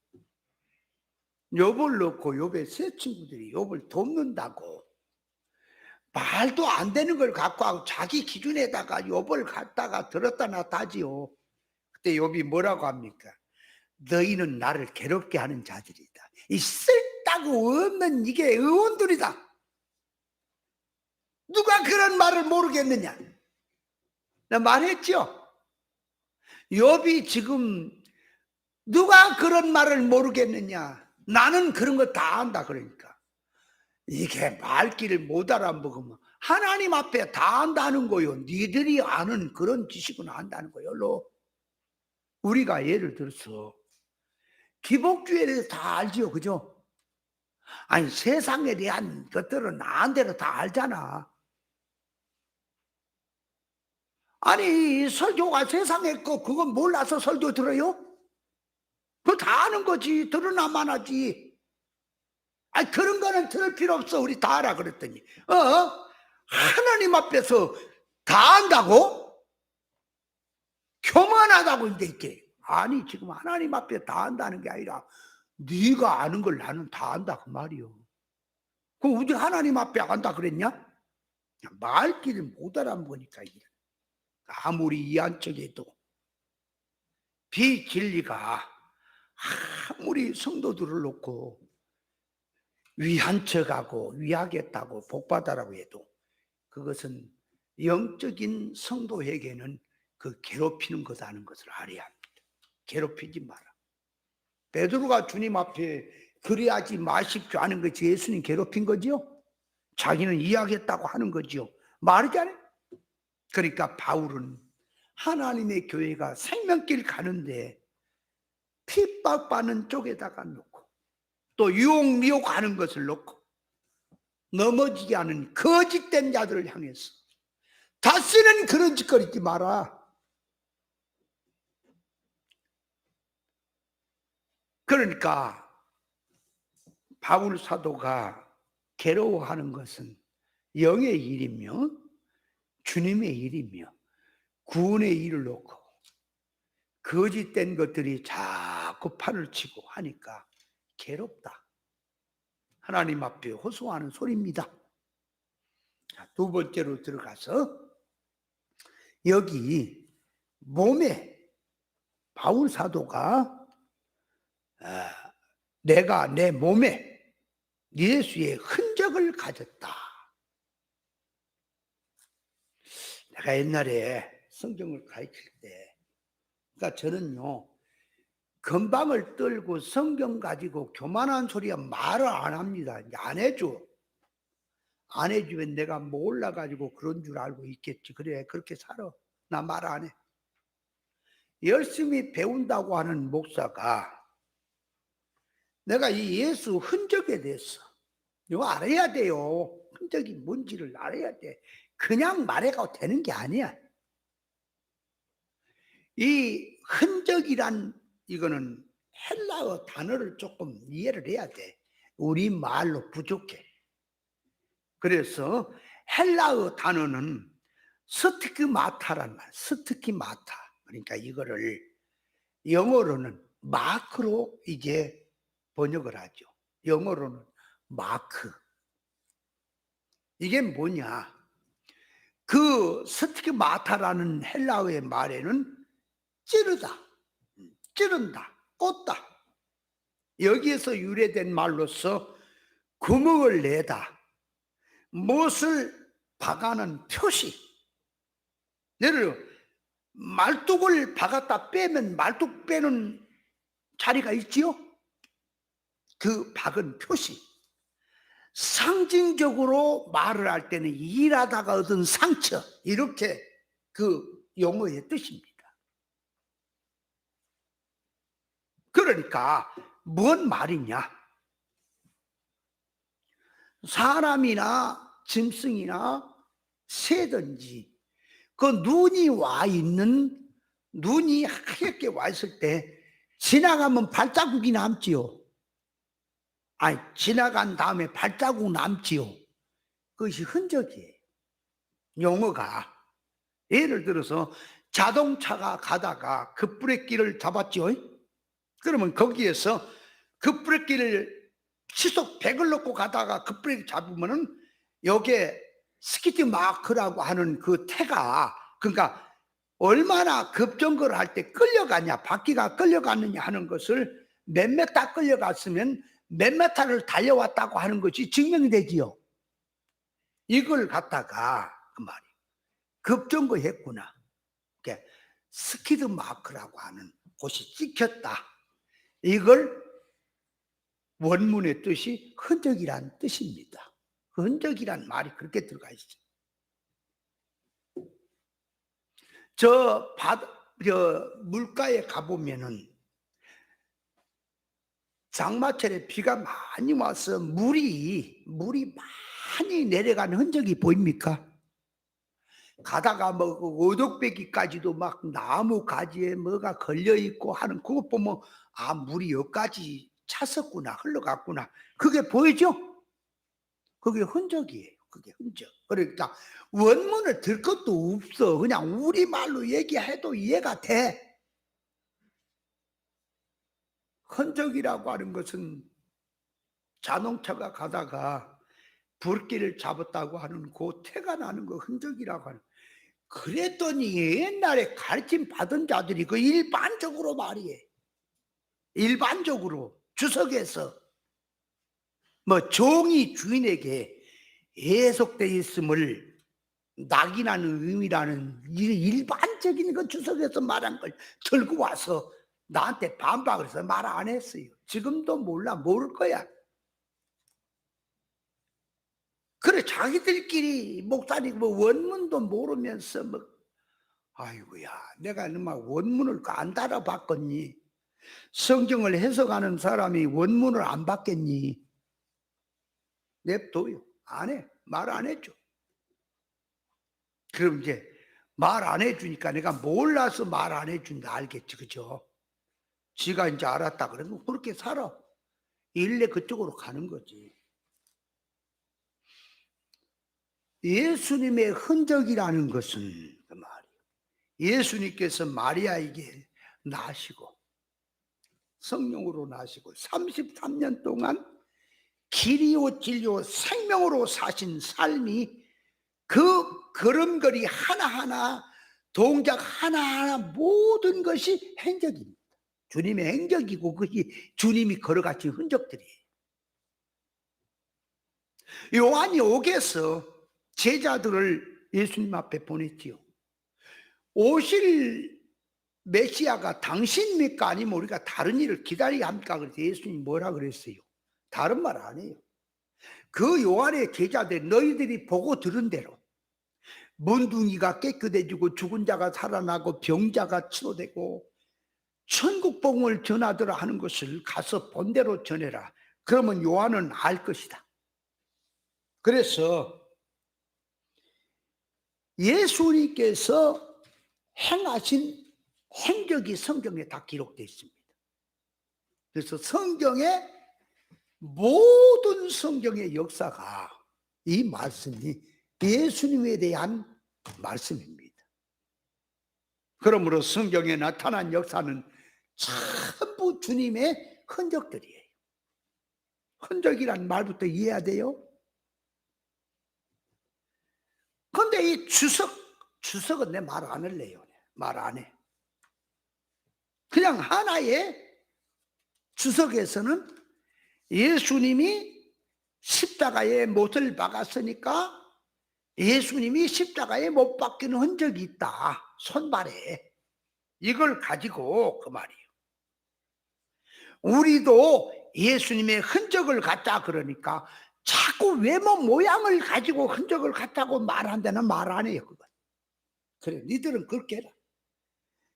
욥을 넣고 욥의 세 친구들이 욥을 돕는다고 말도 안 되는 걸 갖고 하고 자기 기준에다가 욥을 갖다가 들었다 놨다 하지요. 그때 욥이 뭐라고 합니까? 너희는 나를 괴롭게 하는 자들이다. 이 쓸데고 없는 이게 의원들이다. 누가 그런 말을 모르겠느냐? 나 말했죠. 욥이 지금 누가 그런 말을 모르겠느냐? 나는 그런 거 다 안다 그러니까. 이게 말귀를 못 알아먹으면 하나님 앞에 다 안다는 거요. 니들이 아는 그런 지식은 안다는 거요. 우리가 예를 들어서 기복주의에 대해서 다 알지요, 그죠? 아니 세상에 대한 것들은 나한테로 다 알잖아. 아니 설교가 세상에 거 그건 몰라서 설교 들어요? 그거 다 아는 거지. 들으나만 하지. 아니 그런 거는 들을 필요 없어. 우리 다 알아 그랬더니 하나님 앞에서 다 안다고? 교만하다고 이제 이렇게. 아니 지금 하나님 앞에 다 안다는 게 아니라 네가 아는 걸 나는 다 안다 그 말이요. 그럼 우리 하나님 앞에 안다 그랬냐? 말귀를 못 알아보니까 아무리 이한 척해도 비진리가 아무리 성도들을 놓고 위한 척하고 위하겠다고 복받아라고 해도 그것은 영적인 성도에게는 그 괴롭히는 거다는 것을 알아야 합니다. 괴롭히지 마라. 베드로가 주님 앞에 그래야지 마십시오 하는 것이 예수님 괴롭힌 거지요? 자기는 이해하겠다고 하는 거지요? 말이잖아요. 그러니까 바울은 하나님의 교회가 생명길 가는데 핍박받는 쪽에다가 놓고 또 유혹 미혹하는 것을 놓고 넘어지게 하는 거짓된 자들을 향해서 다시는 그런 짓거리지 마라. 그러니까 바울 사도가 괴로워하는 것은 영의 일이며 주님의 일이며 구원의 일을 놓고 거짓된 것들이 자꾸 판을 치고 하니까 괴롭다. 하나님 앞에 호소하는 소리입니다. 두 번째로 들어가서 여기 몸에 바울 사도가 내가 내 몸에 예수의 흔적을 가졌다. 내가 옛날에 성경을 가르칠 때, 그러니까 저는요, 건방을 떨고 성경 가지고 교만한 소리야 말을 안 합니다. 안 해줘. 안 해주면 내가 몰라가지고 그런 줄 알고 있겠지. 그래, 그렇게 살아. 나 말 안 해. 열심히 배운다고 하는 목사가 내가 이 예수 흔적에 대해서 이거 알아야 돼요. 흔적이 뭔지를 알아야 돼. 그냥 말해가 되는 게 아니야. 이 흔적이란 이거는 헬라어 단어를 조금 이해를 해야 돼. 우리 말로 부족해. 그래서 헬라어 단어는 스티그마타란 말, 스티기마타. 그러니까 이거를 영어로는 마크로 이제 번역을 하죠. 영어로는 마크. 이게 뭐냐? 그 스티그마타라는 헬라어의 말에는 찌르다, 찌른다, 꽂다. 여기에서 유래된 말로서 구멍을 내다, 못을 박아는 표시. 예를 들어 말뚝을 박았다 빼면 말뚝 빼는 자리가 있지요? 그 박은 표시. 상징적으로 말을 할 때는 일하다가 얻은 상처, 이렇게 그 용어의 뜻입니다. 그러니까 뭔 말이냐? 사람이나 짐승이나 새든지 그 눈이 와 있는, 눈이 하얗게 와 있을 때 지나가면 발자국이 남지요. 아니, 지나간 다음에 발자국 남지요. 그것이 흔적이에요. 용어가. 예를 들어서 자동차가 가다가 급브레이크를 잡았죠. 그러면 거기에서 급브레이크를 시속 100을 놓고 가다가 급브레이크 잡으면은 여기에 스키드 마크라고 하는 그 태가, 그러니까 얼마나 급정거를 할 때 끌려가냐, 바퀴가 끌려갔느냐 하는 것을 몇 메타 끌려갔으면 몇 메타를 달려왔다고 하는 것이 증명이 되지요. 이걸 갖다가 그 말이 급정거 했구나. 스키드 마크라고 하는 곳이 찍혔다. 이걸 원문의 뜻이 흔적이란 뜻입니다. 그 흔적이란 말이 그렇게 들어가 있어요. 저 물가에 가보면은 장마철에 비가 많이 와서 물이 많이 내려가는 흔적이 보입니까? 가다가 뭐 오독배기까지도 막 나무 가지에 뭐가 걸려 있고 하는 그거 보면 아, 물이 여기까지 찼었구나, 흘러갔구나. 그게 보이죠? 그게 흔적이에요. 그게 흔적. 그러니까 원문을 들 것도 없어. 그냥 우리말로 얘기해도 이해가 돼. 흔적이라고 하는 것은 자동차가 가다가 불길을 잡았다고 하는 그 태가 나는 거 흔적이라고 하는. 그랬더니 옛날에 가르침 받은 자들이 그 일반적으로 말이에요. 일반적으로 주석에서 뭐 종이 주인에게 예속되어 있음을 낙인하는 의미라는 일반적인 그 주석에서 말한 걸 들고 와서 나한테 반박을 해서 말 안 했어요. 지금도 몰라, 모를 거야. 그래 자기들끼리 목사님 뭐 원문도 모르면서 뭐 아이고야 내가 막 원문을 안 달아봤겠니? 성경을 해석하는 사람이 원문을 안 받겠니? 냅둬요. 안 해. 말 안 해줘. 그럼 이제 말 안 해주니까 내가 몰라서 말 안 해준다 알겠지 그죠? 지가 이제 알았다 그러면 그렇게 살아. 일례 그쪽으로 가는 거지. 예수님의 흔적이라는 것은 그 말이에요. 예수님께서 마리아에게 나시고 성령으로 나시고 33년 동안 길이요 진리요 생명으로 사신 삶이 그 걸음걸이 하나하나 동작 하나하나 모든 것이 행적입니다. 주님의 행적이고 그것이 주님이 걸어가신 흔적들이에요. 요한이 옥에서 제자들을 예수님 앞에 보냈지요. 오실 메시아가 당신입니까? 아니면 우리가 다른 일을 기다려야 합니까? 그래서 예수님이 뭐라 그랬어요? 다른 말 안 해요. 그 요한의 제자들 너희들이 보고 들은 대로 문둥이가 깨끗해지고 죽은 자가 살아나고 병자가 치료되고 천국 복음을 전하더라 하는 것을 가서 본대로 전해라. 그러면 요한은 알 것이다. 그래서 예수님께서 행하신 행적이 성경에 다 기록되어 있습니다. 그래서 성경의 모든 성경의 역사가 이 말씀이 예수님에 대한 말씀입니다. 그러므로 성경에 나타난 역사는 전부 주님의 흔적들이에요. 흔적이란 말부터 이해해야 돼요. 근데 이 주석은 내 말 안 할래요. 말 안 해. 그냥 하나의 주석에서는 예수님이 십자가에 못을 박았으니까 예수님이 십자가에 못 박히는 흔적이 있다. 손발에. 이걸 가지고 그 말이에요. 우리도 예수님의 흔적을 갖자 그러니까 자꾸 외모 모양을 가지고 흔적을 갖다고 말한다는 말 안 해요. 그건. 그래, 니들은 그렇게 해라.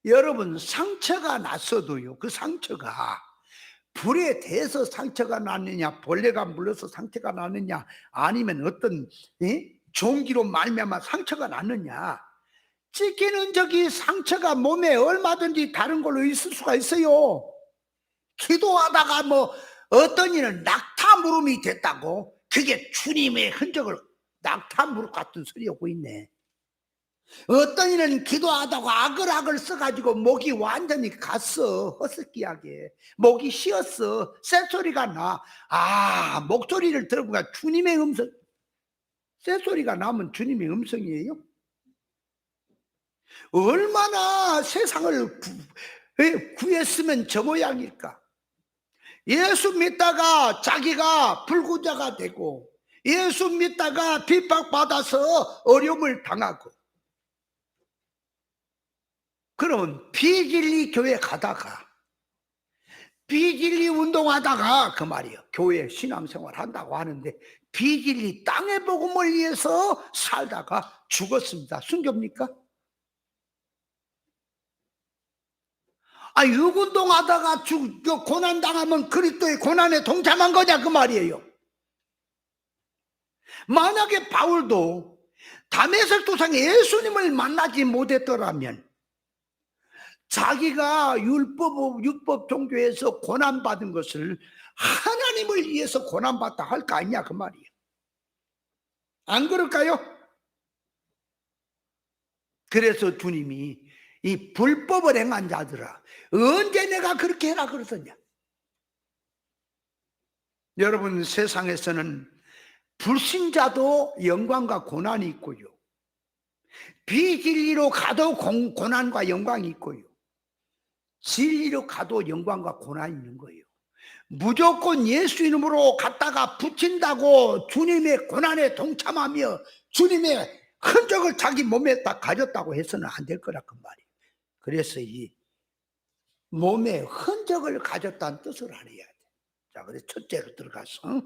여러분 상처가 났어도요. 그 상처가 불에 대해서 상처가 났느냐, 벌레가 물려서 상처가 났느냐, 아니면 어떤 종기로 말미암아 상처가 났느냐, 찢기는 적이 상처가 몸에 얼마든지 다른 걸로 있을 수가 있어요. 기도하다가 뭐 어떤 이는 낙타무름이 됐다고, 그게 주님의 흔적을 낙타무릎 같은 소리 하고 있네. 어떤 이는 기도하다가 아글아글 써가지고 목이 완전히 갔어. 허스키하게 목이 쉬었어. 쇳소리가 나. 아, 목소리를 들어보니까 주님의 음성. 쇳소리가 나면 주님의 음성이에요. 얼마나 세상을 구했으면 저 모양일까. 예수 믿다가 자기가 불구자가 되고, 예수 믿다가 핍박받아서 어려움을 당하고, 그러면 비진리 교회 가다가 비진리 운동하다가 그 말이에요. 교회 신앙생활 한다고 하는데 비진리 땅의 복음을 위해서 살다가 죽었습니다. 순교입니까? 아, 육운동하다가 고난당하면 그리스도의 고난에 동참한 거냐 그 말이에요. 만약에 바울도 다메섹 도상에 예수님을 만나지 못했더라면 자기가 율법 종교에서 고난받은 것을 하나님을 위해서 고난받다 할 거 아니냐 그 말이에요. 안 그럴까요? 그래서 주님이 이 불법을 행한 자들아 언제 내가 그렇게 해라 그러더냐. 여러분 세상에서는 불신자도 영광과 고난이 있고요, 비진리로 가도 고난과 영광이 있고요, 진리로 가도 영광과 고난이 있는 거예요. 무조건 예수 이름으로 갔다가 붙인다고 주님의 고난에 동참하며 주님의 흔적을 자기 몸에 딱 가졌다고 해서는 안 될 거라 그 말이에요. 그래서 이 몸에 흔적을 가졌다는 뜻을 알아야 돼. 자, 그래서 첫째로 들어가서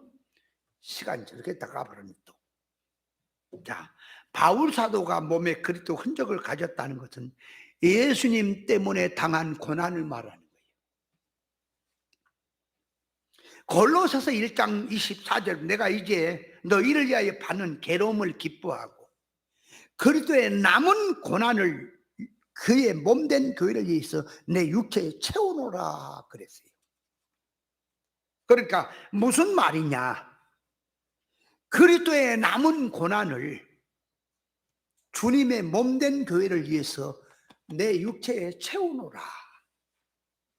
시간이 저렇게 다 가버렸네 또. 자, 바울 사도가 몸에 그리스도 흔적을 가졌다는 것은 예수님 때문에 당한 고난을 말하는 거예요. 골로새서 1장 24절, 내가 이제 너희를 위하여 받는 괴로움을 기뻐하고 그리스도의 남은 고난을 그의 몸된 교회를 위해서 내 육체에 채우노라 그랬어요. 그러니까 무슨 말이냐? 그리스도의 남은 고난을 주님의 몸된 교회를 위해서 내 육체에 채우노라.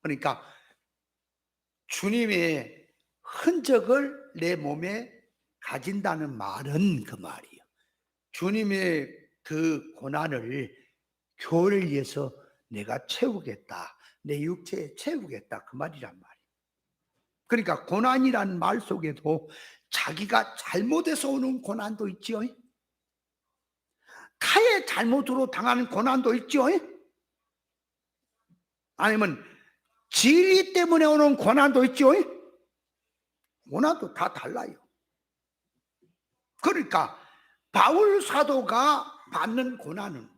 그러니까 주님의 흔적을 내 몸에 가진다는 말은 그 말이에요. 주님의 그 고난을 교회를 위해서 내가 채우겠다. 내 육체에 채우겠다. 그 말이란 말이에요. 그러니까 고난이란 말 속에도 자기가 잘못해서 오는 고난도 있지요. 타의 잘못으로 당하는 고난도 있지요. 아니면 진리 때문에 오는 고난도 있지요. 고난도 다 달라요. 그러니까 바울 사도가 받는 고난은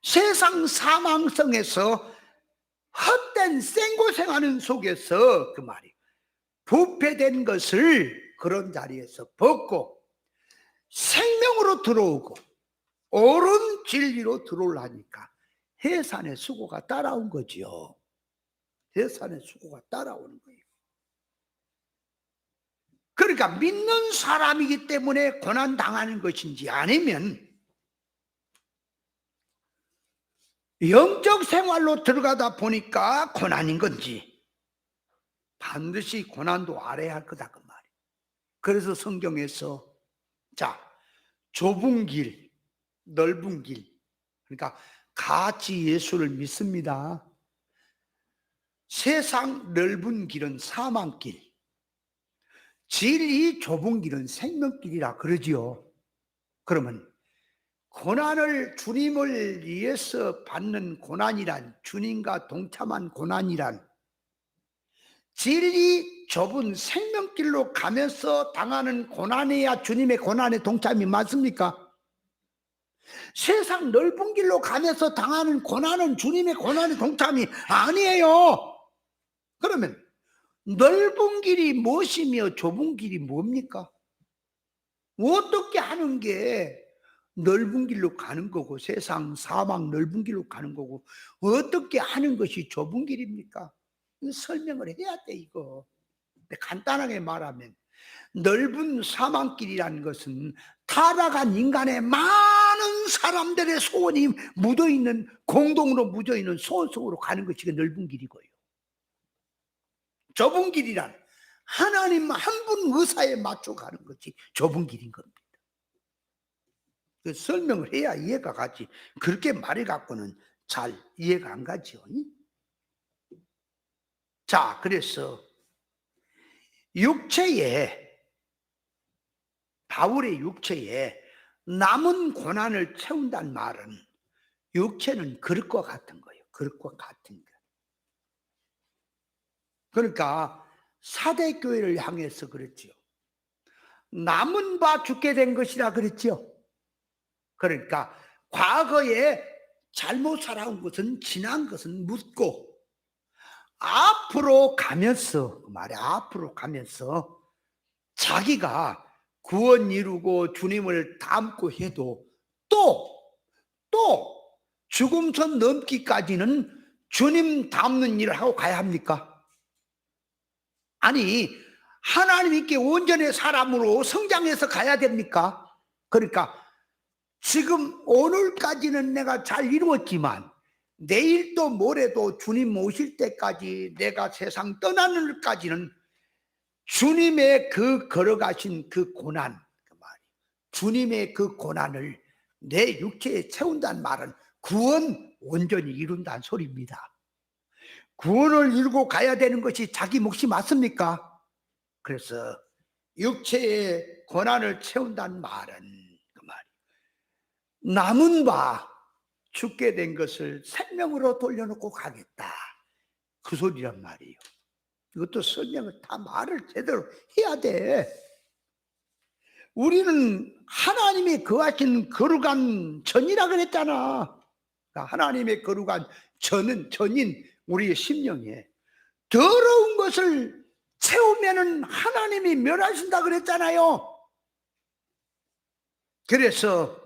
세상 사망성에서 헛된 생고생하는 속에서 그 말이 부패된 것을 그런 자리에서 벗고 생명으로 들어오고 옳은 진리로 들어오려니까 해산의 수고가 따라온 거지요. 해산의 수고가 따라오는 거예요. 그러니까 믿는 사람이기 때문에 고난 당하는 것인지 아니면 영적 생활로 들어가다 보니까 고난인 건지 반드시 고난도 알아야 할 거다 그 말이에요. 그래서 성경에서 자, 좁은 길, 넓은 길, 그러니까 같이 예수를 믿습니다. 세상 넓은 길은 사망길, 진리 좁은 길은 생명길이라 그러지요. 그러면 고난을 주님을 위해서 받는 고난이란, 주님과 동참한 고난이란 진리 좁은 생명길로 가면서 당하는 고난이야 주님의 고난에 동참이 맞습니까? 세상 넓은 길로 가면서 당하는 고난은 주님의 고난에 동참이 아니에요. 그러면 넓은 길이 무엇이며 좁은 길이 뭡니까? 어떻게 하는 게 넓은 길로 가는 거고 세상 사망 넓은 길로 가는 거고 어떻게 하는 것이 좁은 길입니까? 설명을 해야 돼 이거. 간단하게 말하면 넓은 사망길이라는 것은 타락한 인간의 많은 사람들의 소원이 묻어있는, 공동으로 묻어있는 소원 속으로 가는 것이 넓은 길이고요. 좁은 길이란 하나님 한 분 의사에 맞춰 가는 것이 좁은 길인 겁니다. 설명을 해야 이해가 가지. 그렇게 말해 갖고는 잘 이해가 안 가죠. 자, 그래서 육체에, 바울의 육체에 남은 고난을 채운다는 말은 육체는 그릇과 같은 거예요. 그릇과 같은 거. 그러니까 사대교회를 향해서 그랬지요. 남은 바 죽게 된 것이라 그랬지요. 그러니까 과거에 잘못 살아온 것은, 지난 것은 묻고 앞으로 가면서, 그 말에 앞으로 가면서 자기가 구원 이루고 주님을 닮고 해도 또 죽음선 넘기까지는 주님 닮는 일을 하고 가야 합니까? 아니, 하나님께 온전히 사람으로 성장해서 가야 됩니까? 그러니까 지금 오늘까지는 내가 잘 이루었지만 내일도 모레도 주님 오실 때까지, 내가 세상 떠나는 날까지는 주님의 그 걸어가신 그 고난, 그 말, 주님의 그 고난을 내 육체에 채운다는 말은 구원 온전히 이룬다는 소리입니다. 구원을 이루고 가야 되는 것이 자기 몫이 맞습니까? 그래서 육체의 고난을 채운다는 말은 그 말, 남은 바 죽게 된 것을 생명으로 돌려놓고 가겠다, 그 소리란 말이에요. 이것도 설명을 다 말을 제대로 해야 돼. 우리는 하나님의 거하신 거룩한 전이라 그랬잖아. 그러니까 하나님의 거룩한 전인 우리의 심령에 더러운 것을 채우면은 하나님이 멸하신다 그랬잖아요. 그래서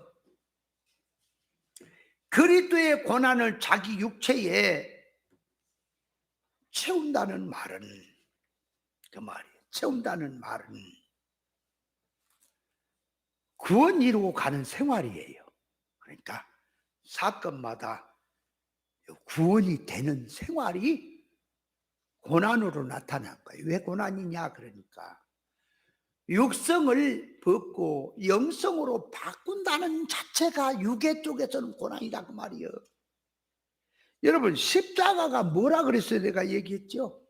그리스도의 고난을 자기 육체에 채운다는 말은, 그 말이에요. 채운다는 말은 구원 이루고 가는 생활이에요. 그러니까 사건마다 구원이 되는 생활이 고난으로 나타난 거예요. 왜 고난이냐? 그러니까 육성을 벗고 영성으로 바꾼다는 자체가 육의 쪽에서는 고난이다 그 말이에요. 여러분, 십자가가 뭐라 그랬어요? 내가 얘기했죠.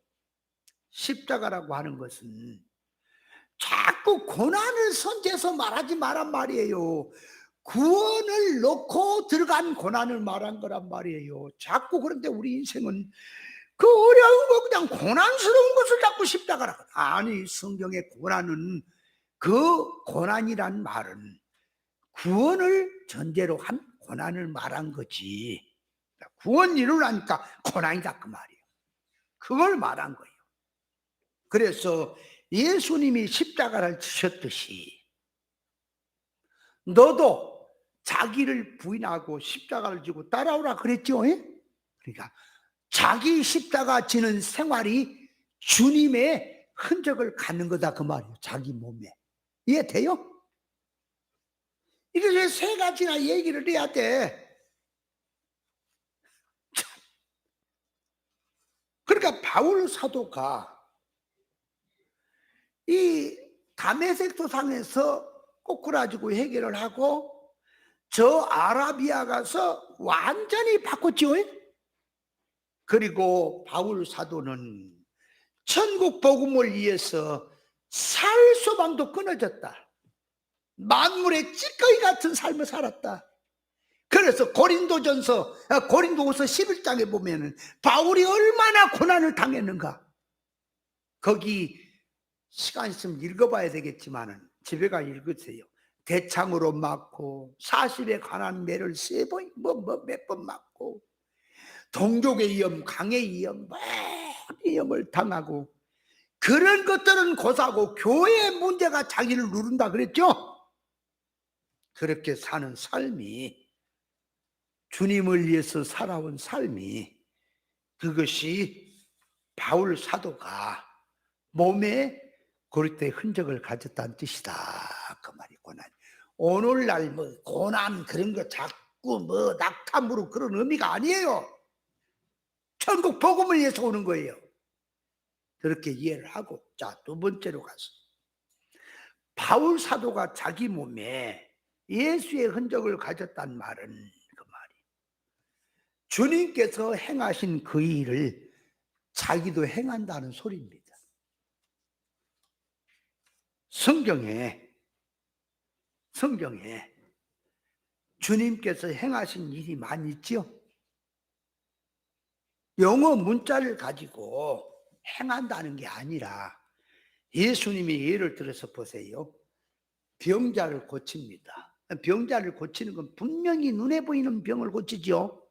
십자가라고 하는 것은 자꾸 고난을 선제해서 말하지 말란 말이에요. 구원을 놓고 들어간 고난을 말한 거란 말이에요. 자꾸. 그런데 우리 인생은 그 어려운 거, 그냥 고난스러운 것을 자꾸 십자가라고. 아니, 성경의 고난은, 그 고난이란 말은 구원을 전제로 한 고난을 말한 거지. 구원 이루라니까 고난이다 그 말이에요. 그걸 말한 거예요. 그래서 예수님이 십자가를 지셨듯이 너도 자기를 부인하고 십자가를 지고 따라오라 그랬죠. 그러니까 자기 십자가 지는 생활이 주님의 흔적을 갖는 거다 그 말이에요. 자기 몸에. 이해돼요? 이게 세 가지나 얘기를 해야 돼. 그러니까 바울 사도가 이 다메섹 도상에서 꼬꾸라지고 해결을 하고 저 아라비아 가서 완전히 바꿨죠. 그리고 바울 사도는 천국 복음을 위해서 살 소망도 끊어졌다. 만물의 찌꺼기 같은 삶을 살았다. 그래서 고린도후서 11장에 보면은 바울이 얼마나 고난을 당했는가. 거기 시간 있으면 읽어봐야 되겠지만은 집에 가 읽으세요. 대창으로 맞고 40에 관한 매를 3번 몇 번 맞고 동족의 위험, 강의 위험, 위험을 당하고, 그런 것들은 고사고 교회의 문제가 자기를 누른다 그랬죠. 그렇게 사는 삶이, 주님을 위해서 살아온 삶이, 그것이 바울 사도가 몸에 그리스도의 흔적을 가졌다는 뜻이다 그 말이. 고난, 오늘날 뭐 고난 그런 거 자꾸 뭐 낙탐으로 그런 의미가 아니에요. 천국 복음을 위해서 오는 거예요. 그렇게 이해를 하고, 자, 두 번째로 가서 바울 사도가 자기 몸에 예수의 흔적을 가졌단 말은 그 말이, 주님께서 행하신 그 일을 자기도 행한다는 소리입니다. 성경에 주님께서 행하신 일이 많이 있죠. 영어 문자를 가지고 행한다는 게 아니라, 예수님이 예를 들어서 보세요. 병자를 고칩니다. 병자를 고치는 건 분명히 눈에 보이는 병을 고치죠.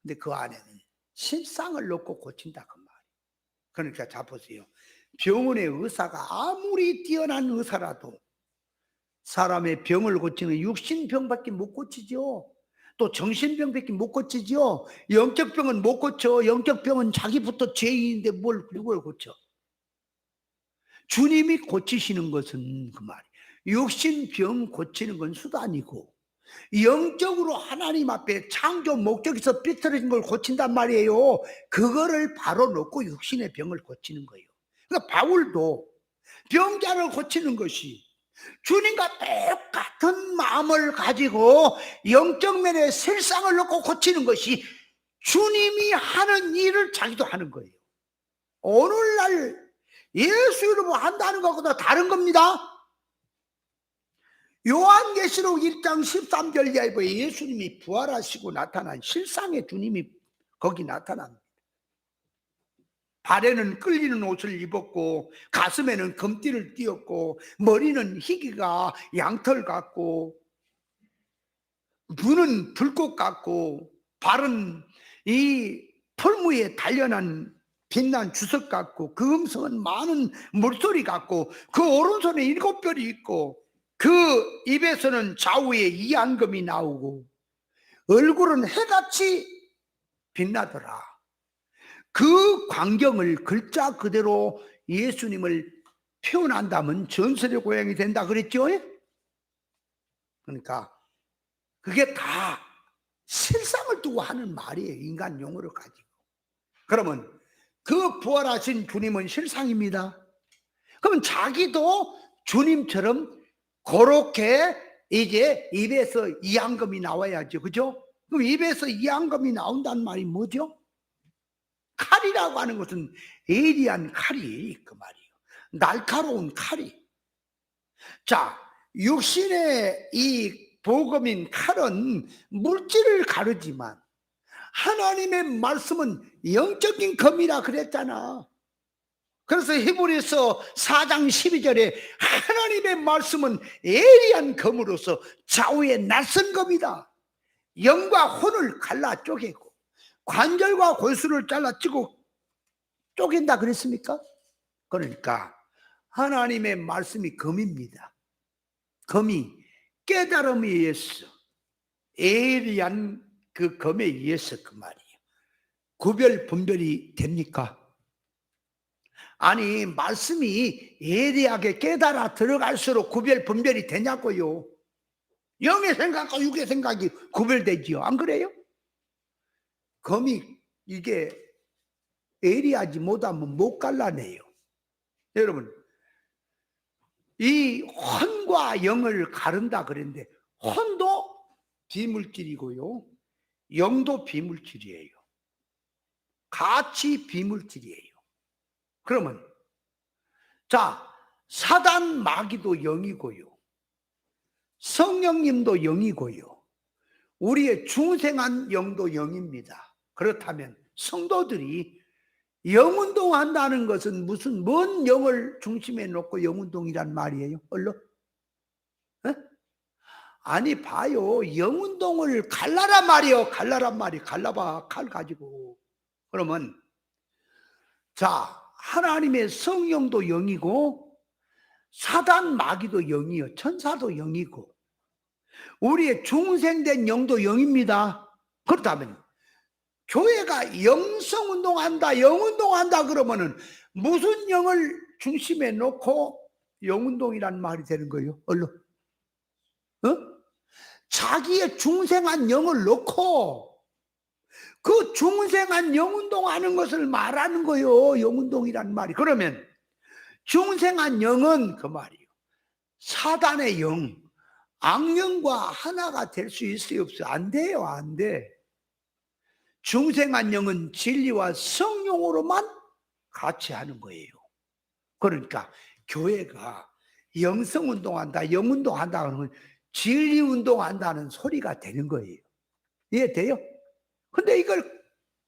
근데 그 안에는 실상을 놓고 고친다 그 말이에요. 그러니까 자 보세요. 병원의 의사가 아무리 뛰어난 의사라도 사람의 병을 고치는 육신병밖에 못 고치죠. 또 정신병밖에 못 고치죠. 영적병은 못 고쳐. 영적병은 자기부터 죄인인데 누굴 고쳐. 주님이 고치시는 것은 그 말이에요. 육신병 고치는 건 수단이고, 영적으로 하나님 앞에 창조 목적에서 삐뚤어진 걸 고친단 말이에요. 그거를 바로 놓고 육신의 병을 고치는 거예요. 그러니까 바울도 병자를 고치는 것이 주님과 똑같은 마음을 가지고 영적 면의 실상을 놓고 고치는 것이 주님이 하는 일을 자기도 하는 거예요. 오늘날 예수 이름으로 한다는 것보다 다른 겁니다. 요한계시록 1장 13절 이하에 보여 예수님이 부활하시고 나타난 실상의 주님이 거기 나타납니다. 발에는 끌리는 옷을 입었고 가슴에는 금띠를 띄었고 머리는 희귀가 양털 같고 눈은 불꽃 같고 발은 이 풀무에 단련한 빛난 주석 같고 그 음성은 많은 물소리 같고 그 오른손에 7별이 있고 그 입에서는 좌우에 이안금이 나오고 얼굴은 해같이 빛나더라. 그 광경을 글자 그대로 예수님을 표현한다면 전설의 고향이 된다 그랬죠? 그러니까 그게 다 실상을 두고 하는 말이에요. 인간 용어를 가지고. 그러면 그 부활하신 주님은 실상입니다. 그러면 자기도 주님처럼 그렇게 이제 입에서 이안금이 나와야죠. 그죠? 그럼 입에서 이안금이 나온다는 말이 뭐죠? 칼이라고 하는 것은 예리한 칼이 그 말이에요. 날카로운 칼이. 자, 육신의 이 복음인 칼은 물질을 가르지만 하나님의 말씀은 영적인 검이라 그랬잖아. 그래서 히브리서 4장 12절에 하나님의 말씀은 예리한 검으로서 좌우의 낯선 검이다. 영과 혼을 갈라 쪼개고 관절과 골수를 잘라 찌고 쪼갠다 그랬습니까? 그러니까 하나님의 말씀이 검입니다. 검이 깨달음에 의해서 예리한 그 검에 의해서 그 말이에요. 구별 분별이 됩니까? 아니 말씀이 예리하게 깨달아 들어갈수록 구별 분별이 되냐고요. 영의 생각과 육의 생각이 구별되지요. 안 그래요? 검이 이게 예리하지 못하면 못 갈라내요. 여러분 이 혼과 영을 가른다 그랬는데 혼도 비물질이고요. 영도 비물질이에요. 같이 비물질이에요. 그러면 자 사단 마귀도 영이고요. 성령님도 영이고요. 우리의 중생한 영도 영입니다. 그렇다면 성도들이 영운동한다는 것은 무슨 뭔 영을 중심에 놓고 영운동이란 말이에요? 얼른? 아니 봐요. 영운동을 갈라란 말이요. 갈라란 말이 갈라봐 칼 가지고. 그러면 자 하나님의 성령도 영이고 사단 마귀도 영이요. 천사도 영이고 우리의 중생된 영도 영입니다. 그렇다면 교회가 영성운동한다 영운동한다 그러면은 무슨 영을 중심에 놓고 영운동이란 말이 되는 거예요? 얼른 자기의 중생한 영을 놓고 그 중생한 영운동하는 것을 말하는 거예요. 영운동이란 말이. 그러면 중생한 영은 그 말이에요. 사단의 영, 악령과 하나가 될 수 있어요? 없어요? 안 돼요. 안 돼. 중생한 영은 진리와 성령으로만 같이 하는 거예요. 그러니까 교회가 영성운동한다 영운동한다 그러면 진리운동한다는 소리가 되는 거예요. 이해돼요? 근데 이걸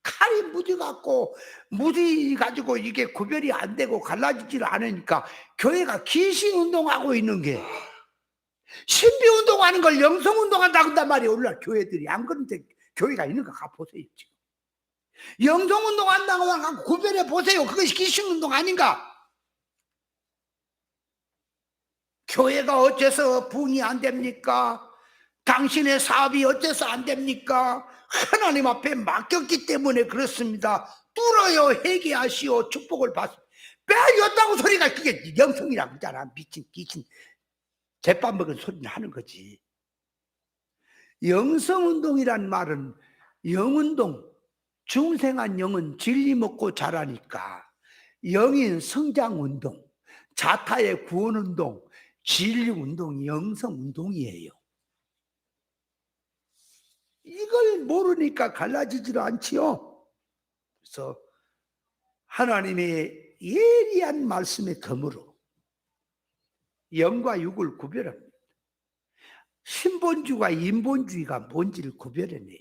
칼이 무디 갖고 무디 가지고 이게 구별이 안 되고 갈라지질 않으니까 교회가 귀신운동하고 있는 게 신비운동하는 걸 영성운동한다 그런단 말이에요. 오늘날 교회들이. 안 그런데 교회가 있는가 가보세요. 지금 영성운동한다고 하고 구별해 보세요. 그것이 귀신운동 아닌가? 교회가 어째서 부흥이 안 됩니까? 당신의 사업이 어째서 안 됩니까? 하나님 앞에 맡겼기 때문에 그렇습니다. 뚫어요. 회개하시오. 축복을 받습니다. 빼였다고 소리가 그게 영성이라고 하잖아. 미친 귀신 제밥 먹은 소리는 하는 거지. 영성운동이란 말은 영운동, 중생한 영은 진리 먹고 자라니까 영인 성장운동, 자타의 구원운동, 진리운동, 영성운동이에요. 이걸 모르니까 갈라지지도 않지요. 그래서 하나님의 예리한 말씀의 검으로 영과 육을 구별합니다. 신본주의가 인본주의가 뭔지를 구별해내요.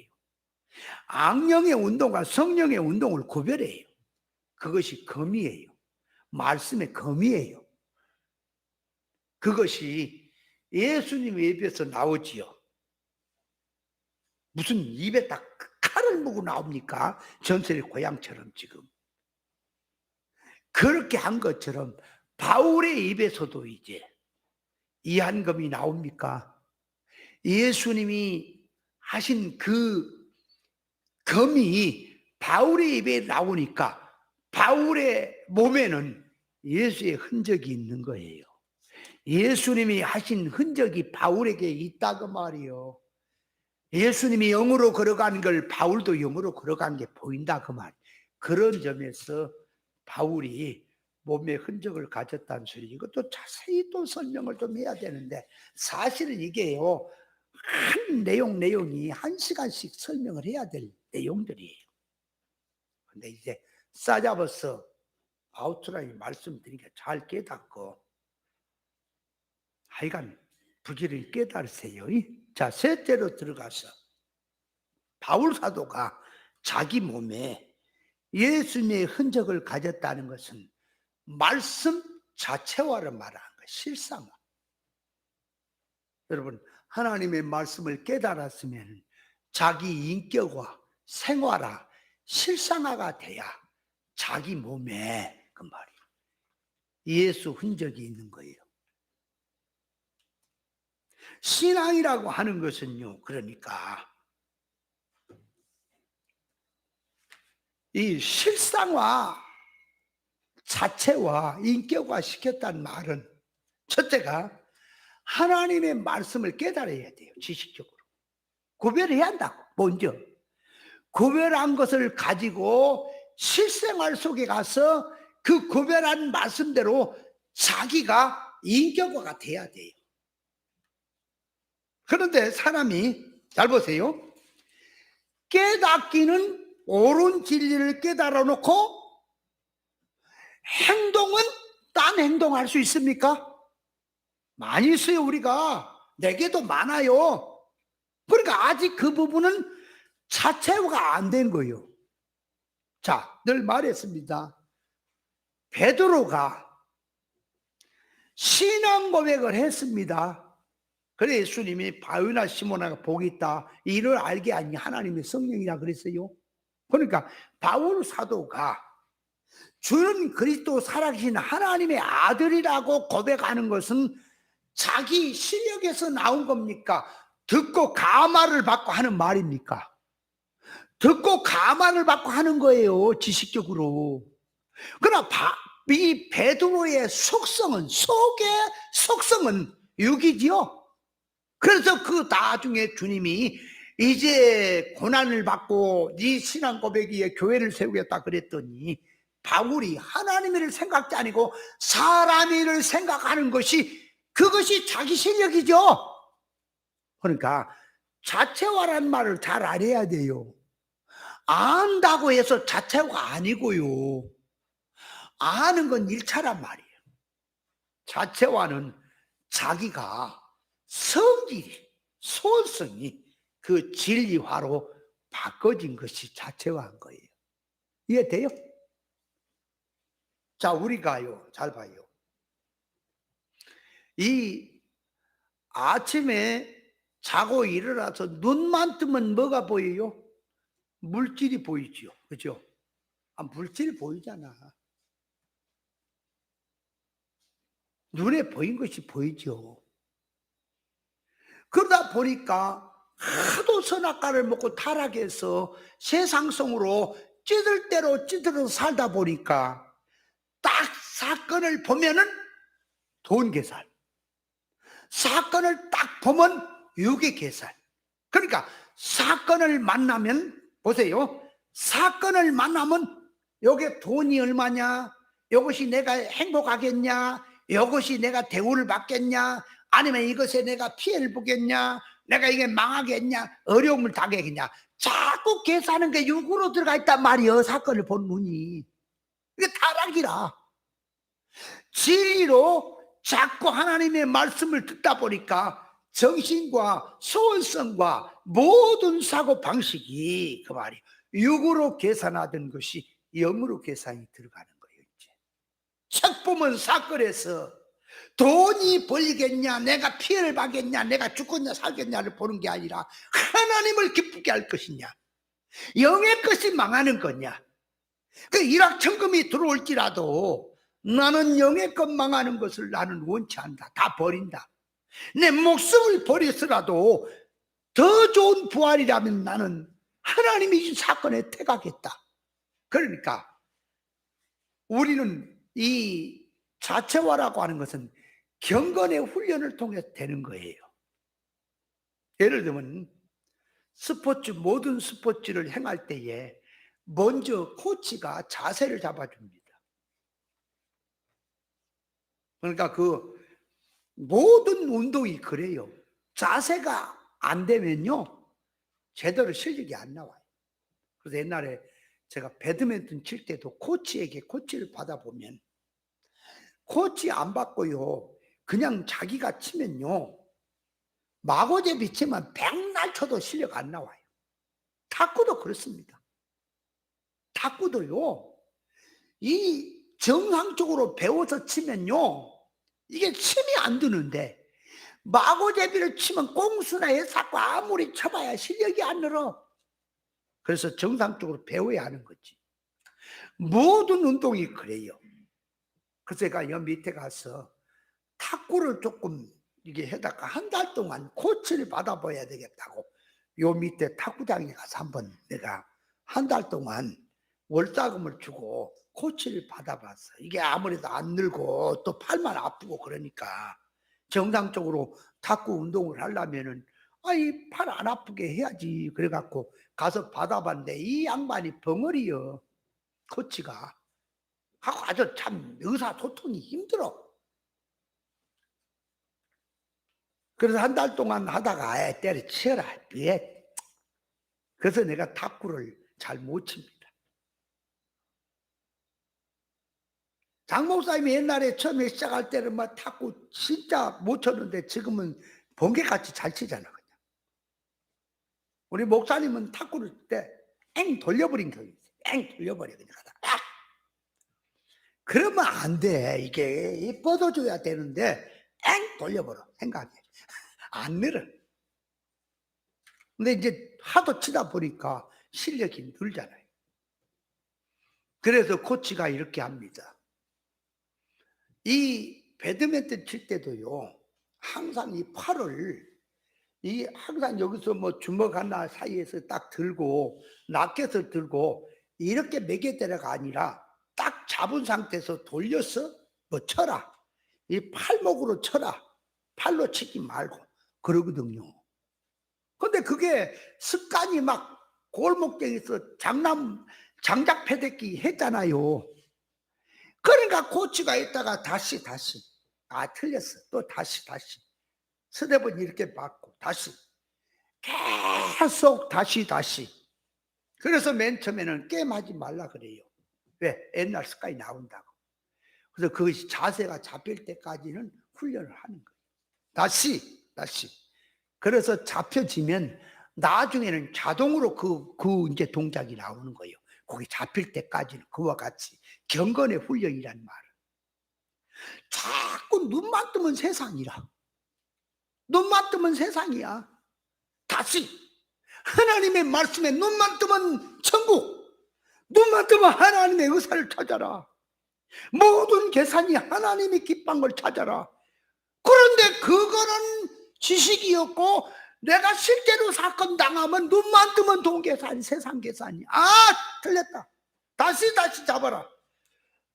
악령의 운동과 성령의 운동을 구별해요. 그것이 검이에요. 말씀의 검이에요. 그것이 예수님의 입에서 나오지요. 무슨 입에 딱 칼을 무고 나옵니까? 전설의 고향처럼 지금. 그렇게 한 것처럼 바울의 입에서도 이제 이한검이 나옵니까? 예수님이 하신 그 검이 바울의 입에 나오니까 바울의 몸에는 예수의 흔적이 있는 거예요. 예수님이 하신 흔적이 바울에게 있다고 말이요. 예수님이 영으로 걸어간 걸 바울도 영으로 걸어간 게 보인다 그 말. 그런 점에서 바울이 몸의 흔적을 가졌다는 소리. 이것도 자세히 또 설명을 좀 해야 되는데 사실은 이게요 한 내용이 한 시간씩 설명을 해야 될 내용들이에요. 근데 이제 싸잡아서 아웃라인 말씀드리니까 잘 깨닫고 하여간 부지런히 깨달으세요. 자, 셋째로 들어가서 바울 사도가 자기 몸에 예수님의 흔적을 가졌다는 것은 말씀 자체와를 말하는 거예요. 실상화. 여러분, 하나님의 말씀을 깨달았으면 자기 인격화, 생활화, 실상화가 돼야 자기 몸에 그 말이에요. 예수 흔적이 있는 거예요. 신앙이라고 하는 것은요, 그러니까 이 실상화 자체와 인격화 시켰다는 말은 첫째가 하나님의 말씀을 깨달아야 돼요. 지식적으로 구별해야 한다고. 먼저 구별한 것을 가지고 실생활 속에 가서 그 구별한 말씀대로 자기가 인격화가 돼야 돼요. 그런데 사람이 잘 보세요. 깨닫기는 옳은 진리를 깨달아 놓고 행동은 딴 행동할 수 있습니까? 많이 있어요. 우리가 내게도 많아요. 그러니까 아직 그 부분은 자체화가 안 된 거예요. 자, 늘 말했습니다. 베드로가 신앙 고백을 했습니다. 그래 예수님이 바위나 시몬아가 복이 있다 이를 알게 하니 하나님의 성령이라 그랬어요. 그러니까 바울 사도가 주는 그리스도 살아계신 하나님의 아들이라고 고백하는 것은 자기 실력에서 나온 겁니까? 듣고 감화를 받고 하는 말입니까? 듣고 감화를 받고 하는 거예요. 지식적으로. 그러나 이 베드로의 속성은 속의 속성은 육이지요. 그래서 그 나중에 주님이 이제 고난을 받고 네 신앙 고백에 교회를 세우겠다 그랬더니 바울이 하나님 일을 생각지 아니고 사람 일을 생각하는 것이 그것이 자기 실력이죠. 그러니까 자체화란 말을 잘 알아야 돼요. 안다고 해서 자체화가 아니고요. 아는 건 1차란 말이에요. 자체화는 자기가 성질이, 소성이 그 진리화로 바꿔진 것이 자체화한 거예요. 이해돼요? 자, 우리가요, 잘 봐요. 이 아침에 자고 일어나서 눈만 뜨면 뭐가 보여요? 물질이 보이죠. 그죠? 물질이 보이잖아. 눈에 보인 것이 보이죠. 그러다 보니까 하도 선악과를 먹고 타락해서 세상성으로 찌들 대로 찌들어서 살다 보니까 딱 사건을 보면은 돈 계산, 사건을 딱 보면 육의 계산. 그러니까 사건을 만나면 보세요. 사건을 만나면 요게 돈이 얼마냐, 이것이 내가 행복하겠냐, 이것이 내가 대우를 받겠냐, 아니면 이것에 내가 피해를 보겠냐, 내가 이게 망하겠냐, 어려움을 당하겠냐, 자꾸 계산하는 게 육으로 들어가 있단 말이에요. 사건을 본 눈이. 이게 타락이라. 진리로 자꾸 하나님의 말씀을 듣다 보니까 정신과 소원성과 모든 사고 방식이 그 말이 육으로 계산하던 것이 영으로 계산이 들어가는 거예요. 이제 책 보면 사건에서 돈이 벌리겠냐, 내가 피해를 받겠냐, 내가 죽겠냐 살겠냐를 보는 게 아니라 하나님을 기쁘게 할 것이냐, 영의 것이 망하는 거냐. 그 일확천금이 들어올지라도 나는 영의 것 망하는 것을 나는 원치 않다. 다 버린다. 내 목숨을 버리서라도 더 좋은 부활이라면 나는 하나님이 이 사건에 택하겠다. 그러니까 우리는 이 자체화라고 하는 것은 경건의 훈련을 통해서 되는 거예요. 예를 들면 모든 스포츠를 행할 때에 먼저 코치가 자세를 잡아줍니다. 그러니까 그 모든 운동이 그래요. 자세가 안 되면요 제대로 실력이 안 나와요. 그래서 옛날에 제가 배드민턴 칠 때도 코치에게 코치를 받아보면 코치 안 받고요 그냥 자기가 치면요 마고제비 치면 백날 쳐도 실력 안 나와요. 탁구도 그렇습니다. 탁구도요 이 정상적으로 배워서 치면요 이게 침이 안 드는데 마고제비를 치면 꽁수나 해사고 아무리 쳐봐야 실력이 안 늘어. 그래서 정상적으로 배워야 하는 거지. 모든 운동이 그래요. 그래서 제가 여 밑에 가서 탁구를 조금 이게 해다가 한 달 동안 코치를 받아봐야 되겠다고 요 밑에 탁구장에 가서 한번 내가 한 달 동안 월자금을 주고 코치를 받아봤어. 이게 아무래도 안 늘고 또 팔만 아프고 그러니까 정상적으로 탁구 운동을 하려면은 이 팔 안 아프게 해야지. 그래갖고 가서 받아봤는데 이 양반이 벙어리여. 코치가 하고 아주 참 의사소통이 힘들어. 그래서 한 달 동안 하다가 때려치워라. 왜? 그래서 내가 탁구를 잘 못 칩니다. 장 목사님이 옛날에 처음에 시작할 때는 막 탁구 진짜 못 쳤는데 지금은 번개같이 잘 치잖아. 그냥. 우리 목사님은 탁구를 때 앵 돌려버린 경우 있어요. 앵 돌려버려 그냥 하다. 그러면 안 돼. 이게 뻗어줘야 되는데 앵 돌려버려. 생각해. 안 늘어. 근데 이제 하도 치다 보니까 실력이 늘잖아요. 그래서 코치가 이렇게 합니다. 이 배드민턴 칠 때도요 항상 이 팔을 항상 여기서 뭐 주먹 하나 사이에서 딱 들고 라켓을 들고 이렇게 매개대라가 아니라 딱 잡은 상태에서 돌려서 뭐 쳐라. 이 팔목으로 쳐라. 팔로 치지 말고 그러거든요. 근데 그게 습관이 막 골목장에서 장작 패대기 했잖아요. 그러니까 코치가 있다가 다시 틀렸어. 또 다시 서대번 이렇게 받고 다시 계속 다시 그래서 맨 처음에는 게임하지 말라 그래요. 왜? 옛날 습관이 나온다고. 그래서 그것이 자세가 잡힐 때까지는 훈련을 하는 거예요. 다시 그래서 잡혀지면 나중에는 자동으로 그 이제 동작이 나오는 거예요. 거기 잡힐 때까지는 그와 같이 경건의 훈련이란 말은. 자꾸 눈만 뜨면 세상이라. 눈만 뜨면 세상이야. 다시 하나님의 말씀에 눈만 뜨면 천국, 눈만 뜨면 하나님의 의사를 찾아라. 모든 계산이 하나님이 기뻐한 걸 찾아라. 그런데 그거는 지식이었고 내가 실제로 사건 당하면 눈만 뜨면 돈 계산, 세상 계산이. 틀렸다. 다시 잡아라.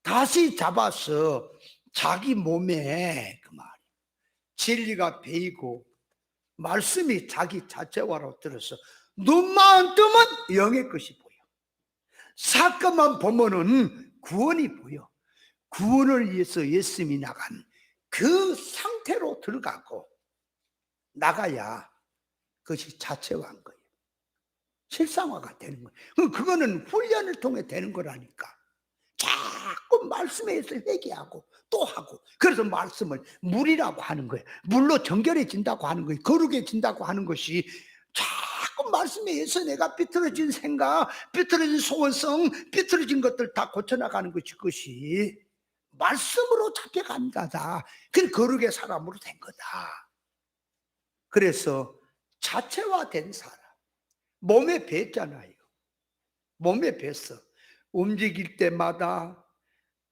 다시 잡아서 자기 몸에 그 말 진리가 배이고 말씀이 자기 자체화로 들어서 눈만 뜨면 영의 것이 보여. 사건만 보면은 구원이 보여. 구원을 위해서 예수님이 나간 그 상태로 들어가고 나가야 그것이 자체화한 거예요. 실상화가 되는 거예요. 그거는 훈련을 통해 되는 거라니까. 자꾸 말씀에서 회개하고 또 하고, 그래서 말씀을 물이라고 하는 거예요. 물로 정결해진다고 하는 거예요. 거룩해진다고 하는 것이 자꾸 자꾸 말씀에 의해서 내가 삐뚤어진 생각, 삐뚤어진 소원성, 삐뚤어진 것들 다 고쳐나가는 것이 그것이 말씀으로 잡혀간 거다. 그건 거룩의 사람으로 된 거다. 그래서 자체화된 사람, 몸에 뱄잖아요. 몸에 뱄어. 움직일 때마다,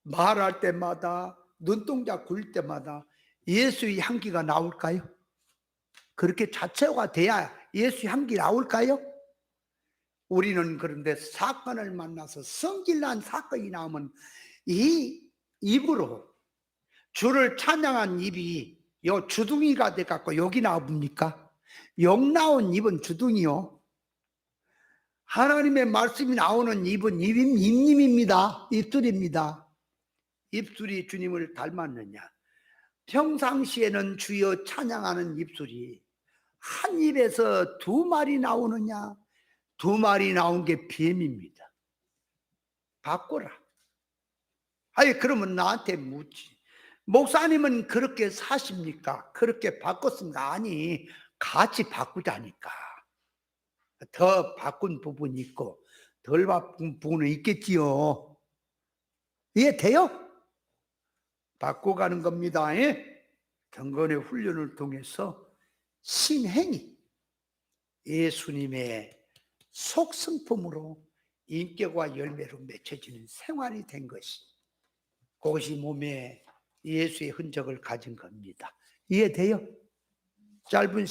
말할 때마다, 눈동자 굴 때마다 예수의 향기가 나올까요? 그렇게 자체화가 돼야 예수의 향기 나올까요? 우리는 그런데 사건을 만나서 성질난 사건이 나오면 이 입으로 주를 찬양한 입이 요 주둥이가 돼갖고 여기 나옵니까? 욕 나온 입은 주둥이요. 하나님의 말씀이 나오는 입은 입님입니다. 입술입니다. 입술이 주님을 닮았느냐? 평상시에는 주여 찬양하는 입술이 한 입에서 두 마리 나오느냐? 두 마리 나온 게 뱀입니다. 바꿔라. 아니 그러면 나한테 묻지. 목사님은 그렇게 사십니까? 그렇게 바꿨습니까? 아니 같이 바꾸자니까. 더 바꾼 부분이 있고 덜 바꾼 부분은 있겠지요. 이해돼요? 바꿔가는 겁니다. 경건의 훈련을 통해서 신행이 예수님의 속성품으로 인격과 열매로 맺혀지는 생활이 된 것이 그것이 몸에 예수의 흔적을 가진 겁니다. 이해돼요? 짧은